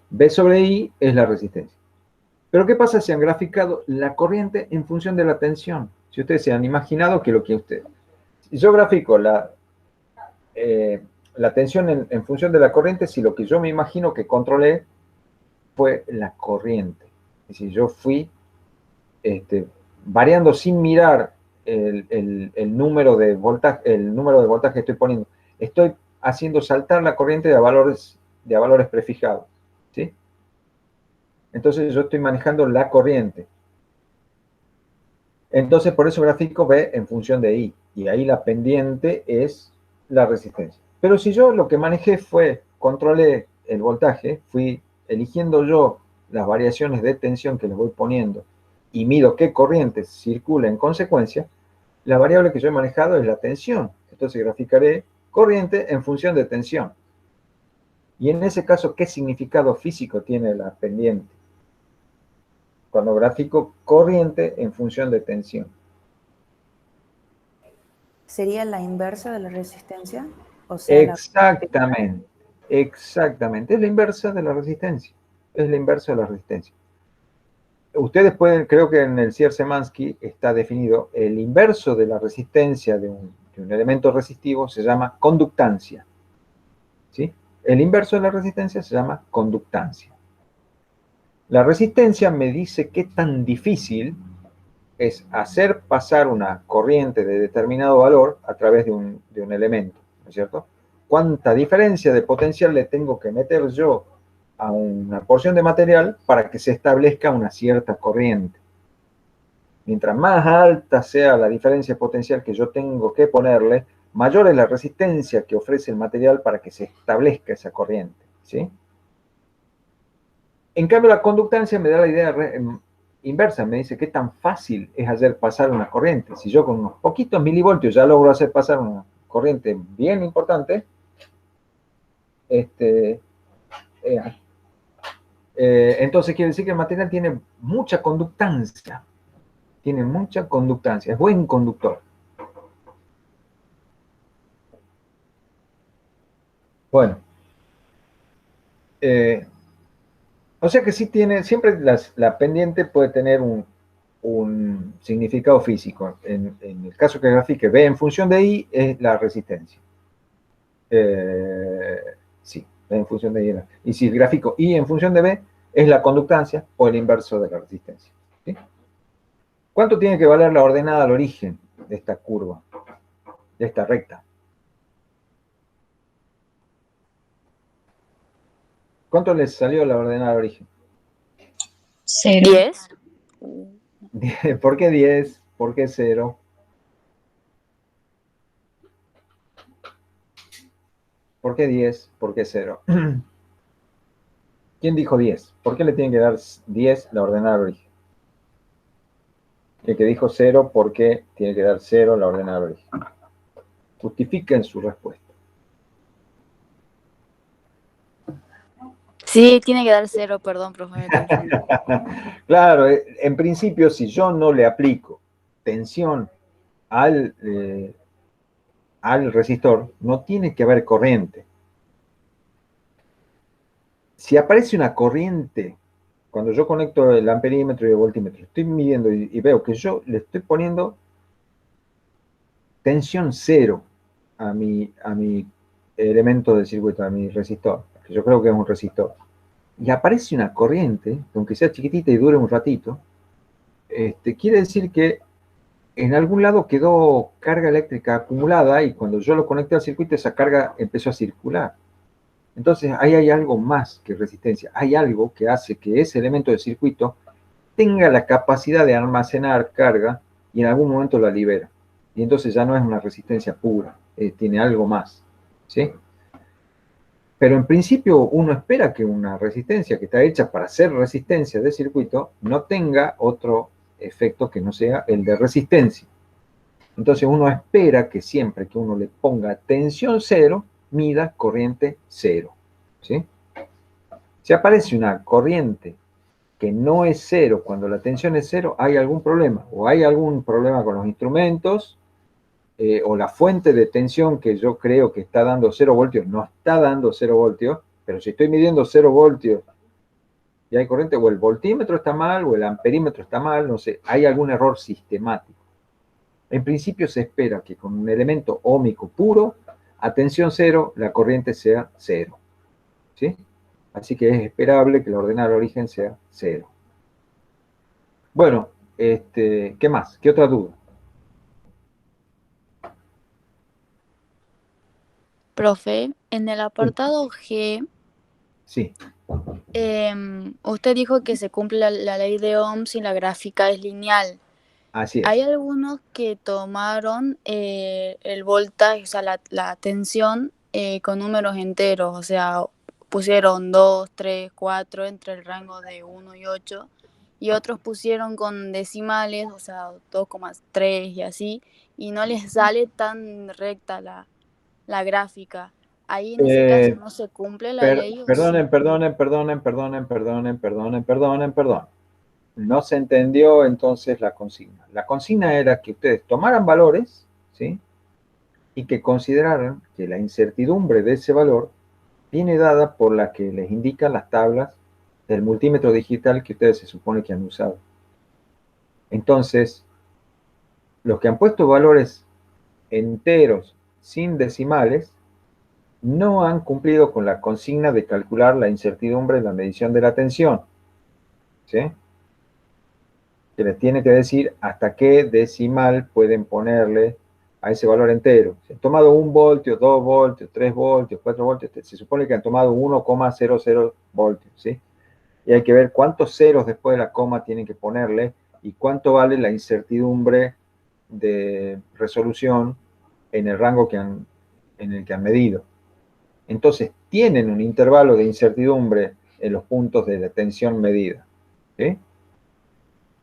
B sobre I es la resistencia. Pero ¿qué pasa si han graficado la corriente en función de la tensión? Si ustedes se han imaginado que si yo grafico la tensión en función de la corriente, si lo que yo me imagino que controlé fue la corriente. Es decir, yo fui variando sin mirar el número de voltaje que estoy poniendo. Estoy haciendo saltar la corriente de valores prefijados, ¿sí? Entonces yo estoy manejando la corriente. Entonces por eso grafico B en función de I. Y ahí la pendiente es la resistencia. Pero si yo lo que manejé controlé el voltaje, fui eligiendo yo las variaciones de tensión que les voy poniendo y mido qué corriente circula en consecuencia, la variable que yo he manejado es la tensión. Entonces graficaré corriente en función de tensión. Y en ese caso, ¿qué significado físico tiene la pendiente? Cuando grafico corriente en función de tensión. ¿Sería la inversa de la resistencia? O sea, Exactamente, exactamente. Es la inversa de la resistencia. Es la inversa de la resistencia. Ustedes pueden, creo que en el Cierce-Szymanski está definido, el inverso de la resistencia de un elemento resistivo se llama conductancia. ¿Sí? El inverso de la resistencia se llama conductancia. La resistencia me dice qué tan difícil es hacer pasar una corriente de determinado valor a través de un elemento, ¿no es cierto? ¿Cuánta diferencia de potencial le tengo que meter yo a una porción de material para que se establezca una cierta corriente? Mientras más alta sea la diferencia potencial que yo tengo que ponerle, mayor es la resistencia que ofrece el material para que se establezca esa corriente, ¿sí? En cambio, la conductancia me da la idea inversa, me dice qué tan fácil es hacer pasar una corriente. Si yo con unos poquitos milivoltios ya logro hacer pasar una corriente bien importante, entonces quiere decir que el material tiene mucha conductancia. Tiene mucha conductancia, es buen conductor. Bueno. O sea que sí tiene, siempre la pendiente puede tener un significado físico. En el caso que grafique B en función de I es la resistencia. Sí, B en función de I. Y si gráfico I en función de B es la conductancia o el inverso de la resistencia. ¿Sí? ¿Cuánto tiene que valer la ordenada al origen de esta curva, de esta recta? ¿Cuánto les salió la ordenada al origen? 0. 10. ¿Por qué 10? ¿Por qué 0? ¿Por qué 10? ¿Por qué 0? ¿Quién dijo 10? ¿Por qué le tienen que dar 10 la ordenada al origen? El que dijo 0, ¿por qué tiene que dar 0 la ordenada al origen? Justifiquen su respuesta. Sí, tiene que dar 0, perdón, profe, me confundí. Claro, en principio, si yo no le aplico tensión al resistor, no tiene que haber corriente. Si aparece una corriente, cuando yo conecto el amperímetro y el voltímetro, estoy midiendo y veo que yo le estoy poniendo tensión 0 a mi elemento del circuito, a mi resistor, que yo creo que es un resistor, y aparece una corriente, aunque sea chiquitita y dure un ratito, quiere decir que en algún lado quedó carga eléctrica acumulada y cuando yo lo conecté al circuito, esa carga empezó a circular. Entonces, ahí hay algo más que resistencia. Hay algo que hace que ese elemento del circuito tenga la capacidad de almacenar carga y en algún momento la libera. Y entonces ya no es una resistencia pura, tiene algo más, ¿sí? Pero en principio uno espera que una resistencia que está hecha para hacer resistencia de circuito no tenga otro efecto que no sea el de resistencia. Entonces uno espera que siempre que uno le ponga tensión cero, mida corriente cero, ¿sí? Si aparece una corriente que no es cero cuando la tensión es cero, hay algún problema. O hay algún problema con los instrumentos, o la fuente de tensión que yo creo que está dando 0 voltios no está dando 0 voltios, pero si estoy midiendo 0 voltios y hay corriente, o el voltímetro está mal, o el amperímetro está mal, no sé, hay algún error sistemático. En principio se espera que con un elemento óhmico puro, a tensión cero, la corriente sea cero, ¿sí? Así que es esperable que la ordenada de origen sea cero. Bueno, ¿qué más? ¿Qué otra duda? Profe, en el apartado G, Sí, usted dijo que se cumple la ley de Ohm si la gráfica es lineal. así Hay es. algunos que tomaron el voltaje, o sea, la tensión con números enteros, o sea, pusieron 2, 3, 4 entre el rango de 1 y 8, y otros pusieron con decimales, o sea, 2,3 y así, y no les sale tan recta la gráfica. Ahí en ese caso Eh, no se cumple la ley o Perdonen, sí. perdón. No se entendió entonces la consigna. La consigna era que ustedes tomaran valores, ¿sí? Y que consideraran que la incertidumbre de ese valor viene dada por la que les indican las tablas del multímetro digital que ustedes se supone que han usado. Entonces, los que han puesto valores enteros sin decimales no han cumplido con la consigna de calcular la incertidumbre en la medición de la tensión, ¿sí? Que les tiene que decir hasta qué decimal pueden ponerle a ese valor entero. Si han tomado 1 voltio, 2 voltios, 3 voltios, 4 voltios, se supone que han tomado 1,00 voltios, ¿sí? Y hay que ver cuántos ceros después de la coma tienen que ponerle y cuánto vale la incertidumbre de resolución en el rango en el que han medido. Entonces, tienen un intervalo de incertidumbre en los puntos de la tensión medida, ¿sí?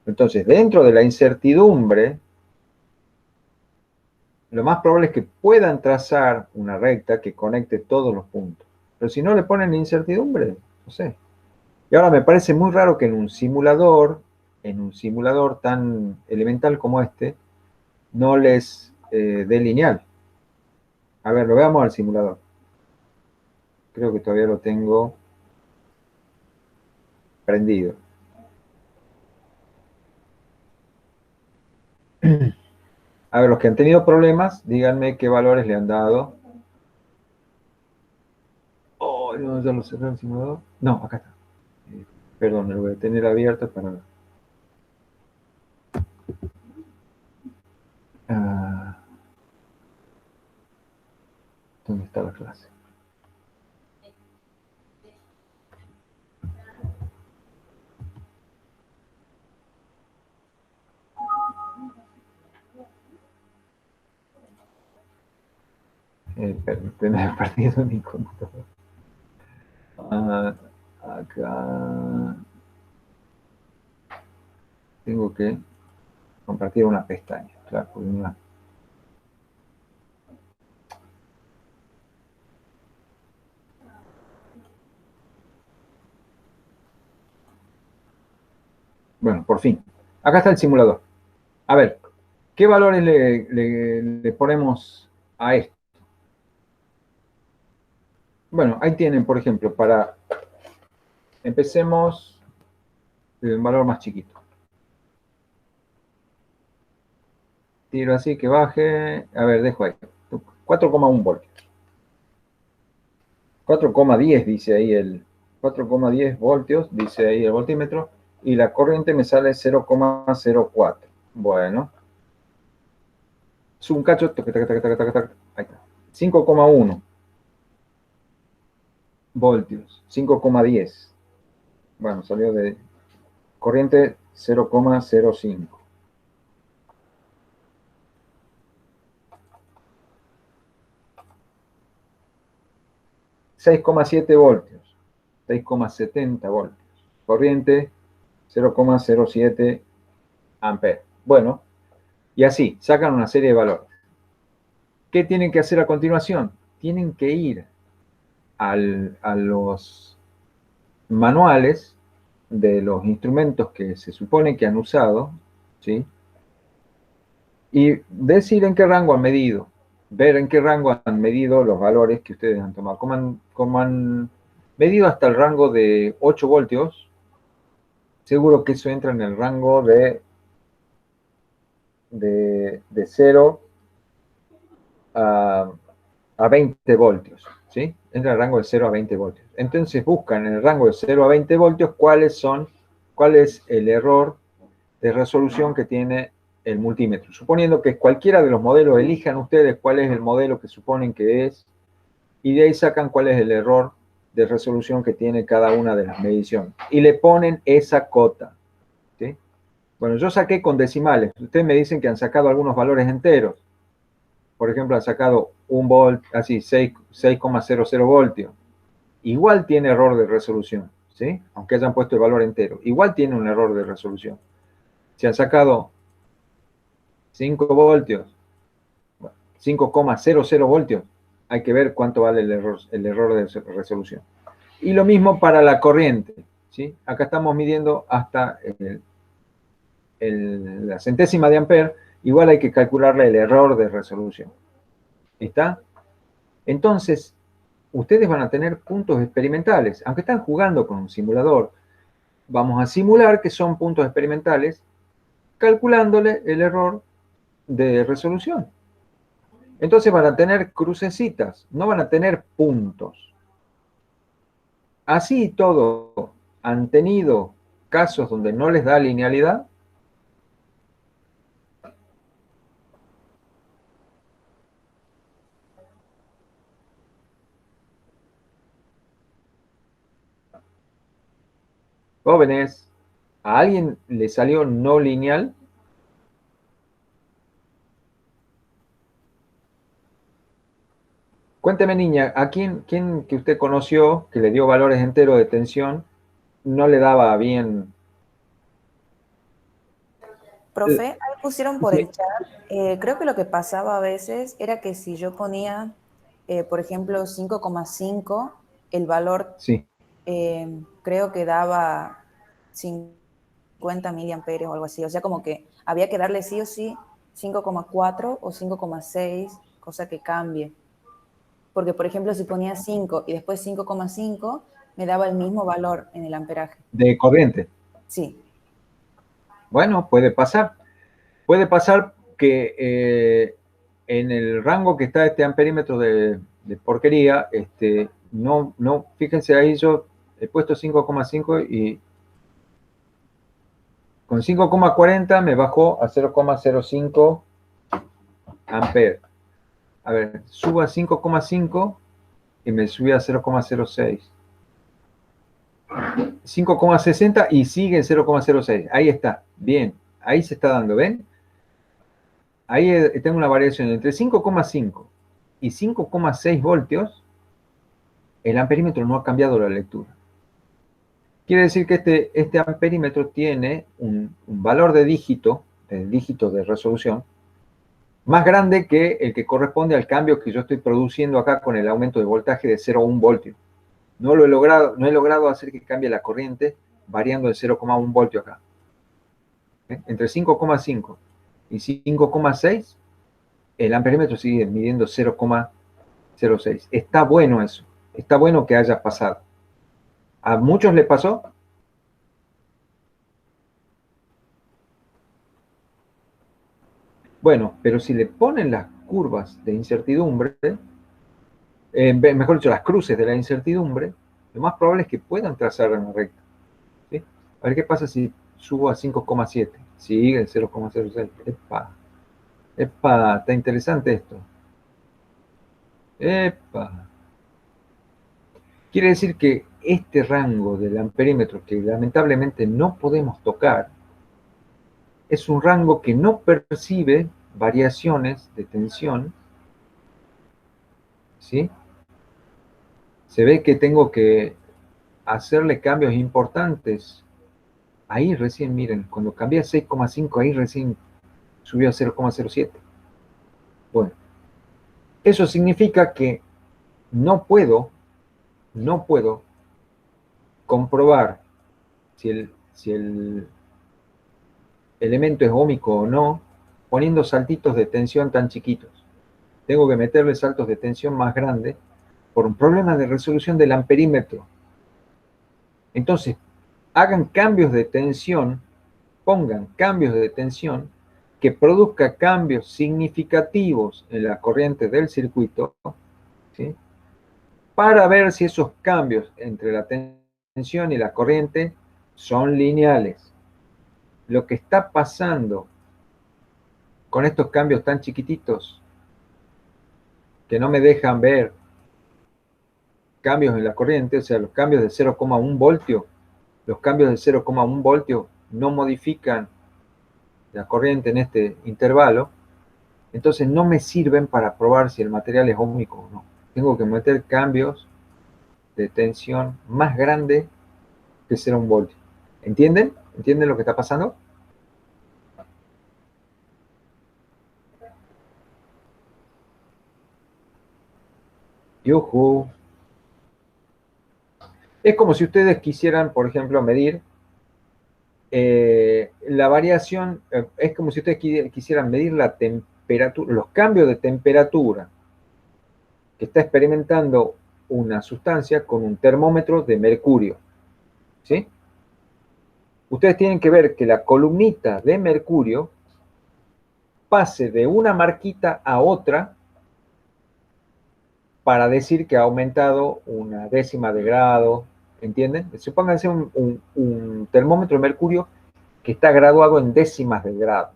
Entonces, dentro de la incertidumbre, lo más probable es que puedan trazar una recta que conecte todos los puntos. Pero si no le ponen incertidumbre, no sé. Y ahora me parece muy raro que en un simulador tan elemental como este, no les dé lineal. A ver, lo veamos al simulador. Creo que todavía lo tengo prendido. A ver, los que han tenido problemas, díganme qué valores le han dado. Oh, no, ya lo cerré el simulador. No, acá está. Perdón, lo voy a tener abierto para... ¿Dónde está la clase? Me he perdido mi computador. Acá tengo que compartir una pestaña. Claro, Bueno, por fin. Acá está el simulador. A ver, ¿qué valores le ponemos a esto? Bueno, ahí tienen, por ejemplo, empecemos de un valor más chiquito. Tiro así que baje. A ver, dejo ahí. 4,1 voltios. 4,10 dice ahí 4,10 voltios, dice ahí el voltímetro, y la corriente me sale 0,04. Bueno. Es un cacho, ahí está. 5,1 voltios, 5,10. Bueno, salió de corriente 0,05. 6,7 voltios, 6,70 voltios. Corriente 0,07 amperes. Bueno, y así, sacan una serie de valores. ¿Qué tienen que hacer a continuación? Tienen que ir a los manuales de los instrumentos que se supone que han usado, ¿sí? Y decir en qué rango han medido, ver en qué rango han medido los valores que ustedes han tomado. Como han medido hasta el rango de 8 voltios, seguro que eso entra en el rango de 0 a 20 voltios, ¿sí? Entra en el rango de 0 a 20 voltios. Entonces buscan en el rango de 0 a 20 voltios cuál es el error de resolución que tiene el multímetro. Suponiendo que cualquiera de los modelos, elijan ustedes cuál es el modelo que suponen que es, y de ahí sacan cuál es el error de resolución que tiene cada una de las mediciones. Y le ponen esa cota, ¿sí? Bueno, yo saqué con decimales. Ustedes me dicen que han sacado algunos valores enteros. Por ejemplo, han sacado 1 volt, así, 6,00 voltios. Igual tiene error de resolución, ¿sí? Aunque hayan puesto el valor entero. Igual tiene un error de resolución. Si han sacado 5 voltios, 5,00 voltios, hay que ver cuánto vale el error de resolución. Y lo mismo para la corriente, ¿sí? Acá estamos midiendo hasta la centésima de ampere, igual hay que calcularle el error de resolución. ¿Está? Entonces, ustedes van a tener puntos experimentales. Aunque están jugando con un simulador, vamos a simular que son puntos experimentales, calculándole el error de resolución. Entonces van a tener crucecitas, no van a tener puntos. Así todo, han tenido casos donde no les da linealidad. Jóvenes, ¿a alguien le salió no lineal? Cuénteme, niña, ¿a quién que usted conoció que le dio valores enteros de tensión no le daba bien? Profe, ahí pusieron por Sí. el chat, creo que lo que pasaba a veces era que si yo ponía, por ejemplo, 5,5, el valor Sí. creo que daba 50 miliamperes o algo así. O sea, como que había que darle sí o sí 5,4 o 5,6, cosa que cambie. Porque, por ejemplo, si ponía 5 y después 5,5, me daba el mismo valor en el amperaje. De corriente. Sí. Bueno, puede pasar. Puede pasar que en el rango que está este amperímetro de porquería, no, fíjense ahí yo he puesto 5,5 y con 5,40 me bajó a 0,05 amperes. A ver, subo a 5,5 y me subí a 0,06. 5,60 y sigue en 0,06. Ahí está, bien. Ahí se está dando, ¿ven? Ahí tengo una variación entre 5,5 y 5,6 voltios. El amperímetro no ha cambiado la lectura. Quiere decir que este amperímetro tiene un valor de dígito de resolución, más grande que el que corresponde al cambio que yo estoy produciendo acá con el aumento de voltaje de 0,1 voltio. No he logrado hacer que cambie la corriente variando de 0,1 voltio acá. Entre 5,5 y 5,6, el amperímetro sigue midiendo 0,06. Está bueno eso. Está bueno que haya pasado. ¿A muchos les pasó? Bueno, pero si le ponen las curvas de incertidumbre, mejor dicho, las cruces de la incertidumbre, lo más probable es que puedan trazar una recta. ¿Sí? A ver qué pasa si subo a 5,7. Sigue el 0,06. Epa, está interesante esto. Epa. Quiere decir que este rango del amperímetro que lamentablemente no podemos tocar es un rango que no percibe variaciones de tensión, ¿sí? Se ve que tengo que hacerle cambios importantes Ahí recién, miren, cuando cambié a 6,5, ahí recién subió a 0,07. Bueno, eso significa que no puedo comprobar si el elemento es óhmico o no, poniendo saltitos de tensión tan chiquitos. Tengo que meterle saltos de tensión más grandes por un problema de resolución del amperímetro. Entonces, hagan cambios de tensión, pongan cambios de tensión que produzca cambios significativos en la corriente del circuito, ¿sí? Para ver si esos cambios entre la tensión y la corriente son lineales. Lo que está pasando con estos cambios tan chiquititos que no me dejan ver cambios en la corriente, o sea, los cambios de 0,1 voltio, los cambios de 0,1 voltio no modifican la corriente en este intervalo, entonces no me sirven para probar si el material es óhmico o no. Tengo que meter cambios de tensión más grandes que 0,1 voltio. ¿Entienden? ¿Entienden lo que está pasando? ¡Yujú! Es como si ustedes quisieran, por ejemplo, medir la variación, es como si ustedes quisieran medir la temperatura, los cambios de temperatura que está experimentando una sustancia con un termómetro de mercurio. ¿Sí? Ustedes tienen que ver que la columnita de mercurio pase de una marquita a otra para decir que ha aumentado una décima de grado, ¿entienden? Supónganse un termómetro de mercurio que está graduado en décimas de grado.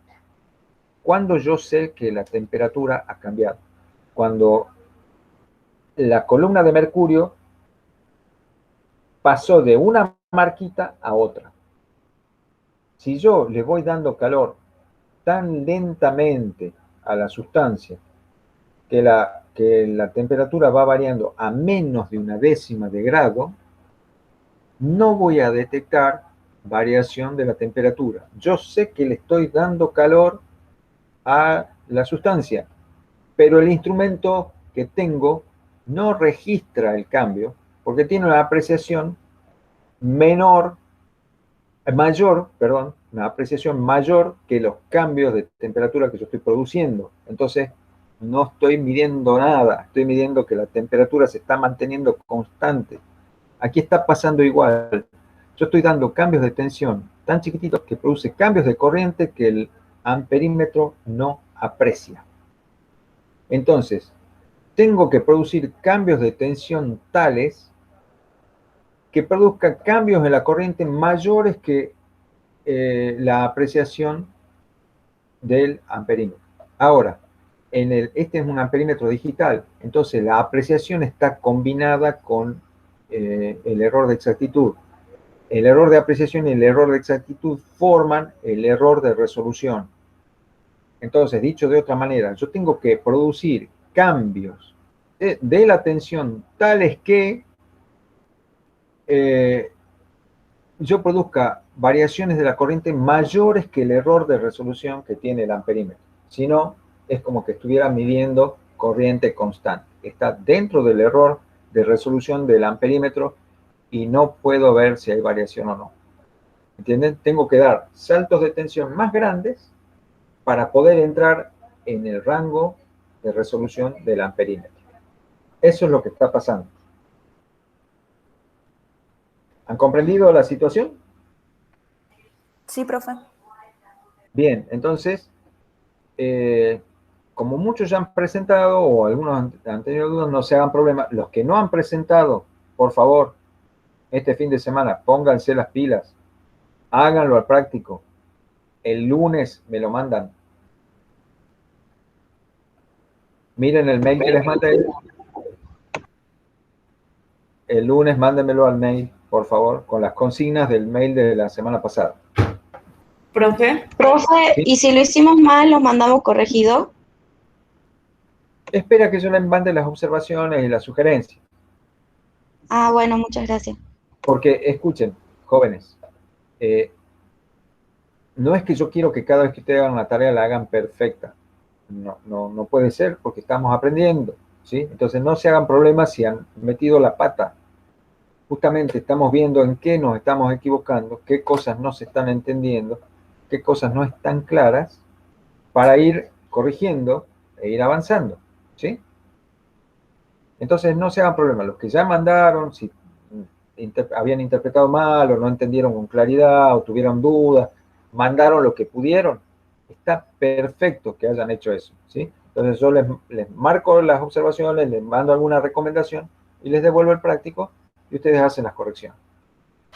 ¿Cuándo yo sé que la temperatura ha cambiado? Cuando la columna de mercurio pasó de una marquita a otra. Si yo le voy dando calor tan lentamente a la sustancia que la temperatura va variando a menos de una décima de grado, no voy a detectar variación de la temperatura. Yo sé que le estoy dando calor a la sustancia, pero el instrumento que tengo no registra el cambio porque tiene una apreciación una apreciación mayor que los cambios de temperatura que yo estoy produciendo. Entonces, no estoy midiendo nada, estoy midiendo que la temperatura se está manteniendo constante. Aquí está pasando igual. Yo estoy dando cambios de tensión tan chiquititos que produce cambios de corriente que el amperímetro no aprecia. Entonces, tengo que producir cambios de tensión tales que produzcan cambios en la corriente mayores que la apreciación del amperímetro. Ahora, este es un amperímetro digital, entonces la apreciación está combinada con el error de exactitud. El error de apreciación y el error de exactitud forman el error de resolución. Entonces, dicho de otra manera, yo tengo que producir cambios de la tensión tales que yo produzca variaciones de la corriente mayores que el error de resolución que tiene el amperímetro. Si no, es como que estuviera midiendo corriente constante. Está dentro del error de resolución del amperímetro y no puedo ver si hay variación o no. ¿Entienden? Tengo que dar saltos de tensión más grandes para poder entrar en el rango de resolución del amperímetro. Eso es lo que está pasando. ¿Han comprendido la situación? Sí, profe. Bien, entonces, como muchos ya han presentado o algunos han tenido dudas, no se hagan problema. Los que no han presentado, por favor, este fin de semana, pónganse las pilas, háganlo al práctico. El lunes me lo mandan. Miren el mail que les mandé. El lunes mándenmelo al mail, por favor, con las consignas del mail de la semana pasada. Profe, ¿Sí? ¿Y si lo hicimos mal, lo mandamos corregido? Espera que yo les mande las observaciones y las sugerencias. Ah, bueno, muchas gracias. Porque, escuchen, jóvenes, no es que yo quiero que cada vez que ustedes hagan la tarea la hagan perfecta. No puede ser porque estamos aprendiendo, ¿sí? Entonces no se hagan problemas si han metido la pata. Justamente estamos viendo en qué nos estamos equivocando, qué cosas no se están entendiendo, qué cosas no están claras, para ir corrigiendo e ir avanzando, ¿sí? Entonces no se hagan problemas. Los que ya mandaron, si habían interpretado mal o no entendieron con claridad o tuvieron dudas, mandaron lo que pudieron, está perfecto que hayan hecho eso, ¿sí? Entonces yo les marco las observaciones, les mando alguna recomendación y les devuelvo el práctico y ustedes hacen las correcciones.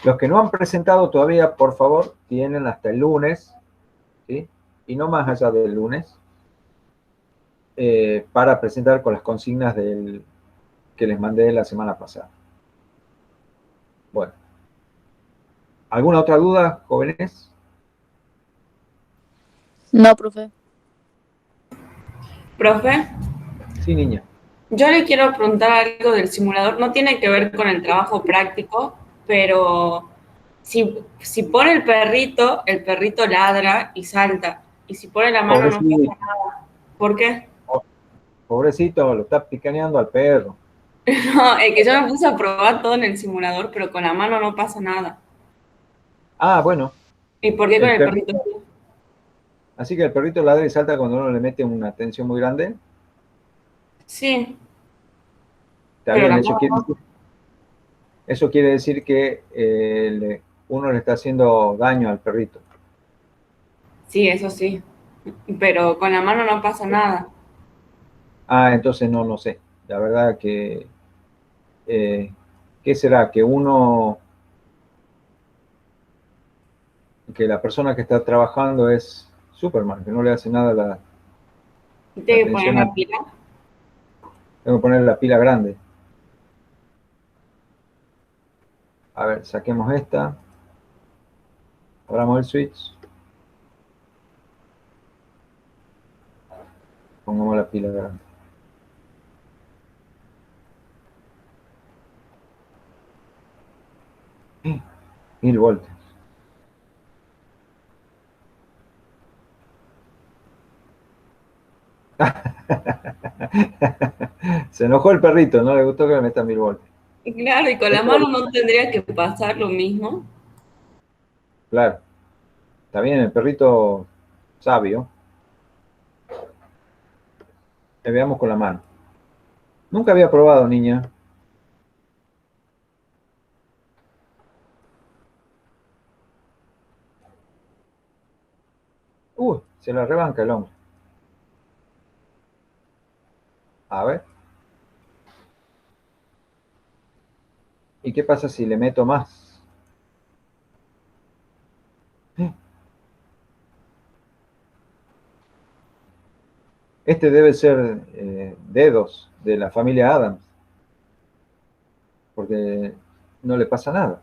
Los que no han presentado todavía, por favor, tienen hasta el lunes, ¿sí? Y no más allá del lunes, para presentar con las consignas que les mandé la semana pasada. Bueno. ¿Alguna otra duda, jóvenes? No, profe. Profe, Sí, niña. yo le quiero preguntar algo del simulador. No tiene que ver con el trabajo práctico, pero si pone el perrito ladra y salta. Y si pone la mano no Pobrecito, pasa nada. ¿Por qué? pobrecito, lo está picaneando al perro. No, es que yo me puse a probar todo en el simulador, pero con la mano no pasa nada. Ah, bueno, ¿Y por qué con el el perrito perrito, sí? así que el perrito ladra y salta cuando uno le mete una tensión muy grande. Sí, Está pero bien, la mano no. eso quiere decir que uno le está haciendo daño al perrito. Sí, eso sí. Pero con la mano no pasa nada. Ah, entonces no sé. La verdad que, eh, ¿qué será? Que la persona que está trabajando es Superman, que no le hace nada Y la tiene que poner tensión. la pila. Tengo que poner la pila grande. A ver, saquemos esta. Abramos el switch. Pongamos la pila grande. ¡Eh! 1000 voltios. Se enojó el perrito, no le gustó que le metan 1000 voltios. Y claro, y con la mano no tendría que pasar lo mismo. Claro, está bien, el perrito sabio. Le veamos con la mano. Nunca había probado, niña. Se la rebanca el hombre. A ver. ¿Y qué pasa si le meto más? Este debe ser dedos de la familia Adams, porque no le pasa nada.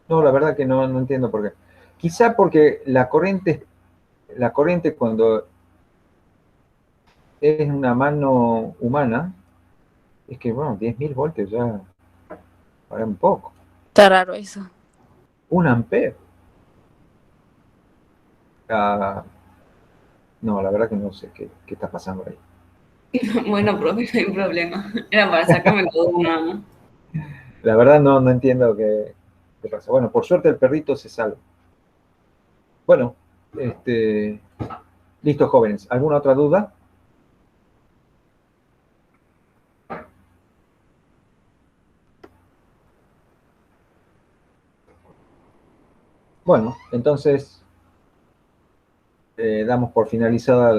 No, la verdad que no entiendo por qué. Quizá porque la corriente cuando es una mano humana, es que, bueno, 10.000 voltios ya para un poco. Está raro eso. 1 ampere. Ah, no, la verdad que no sé qué está pasando ahí. Bueno, profe, no hay problema. Era para sacarme la duda nada más. La verdad no entiendo qué pasa. Bueno, por suerte el perrito se salva. Bueno, listo, jóvenes. ¿Alguna otra duda? Bueno, entonces damos por finalizada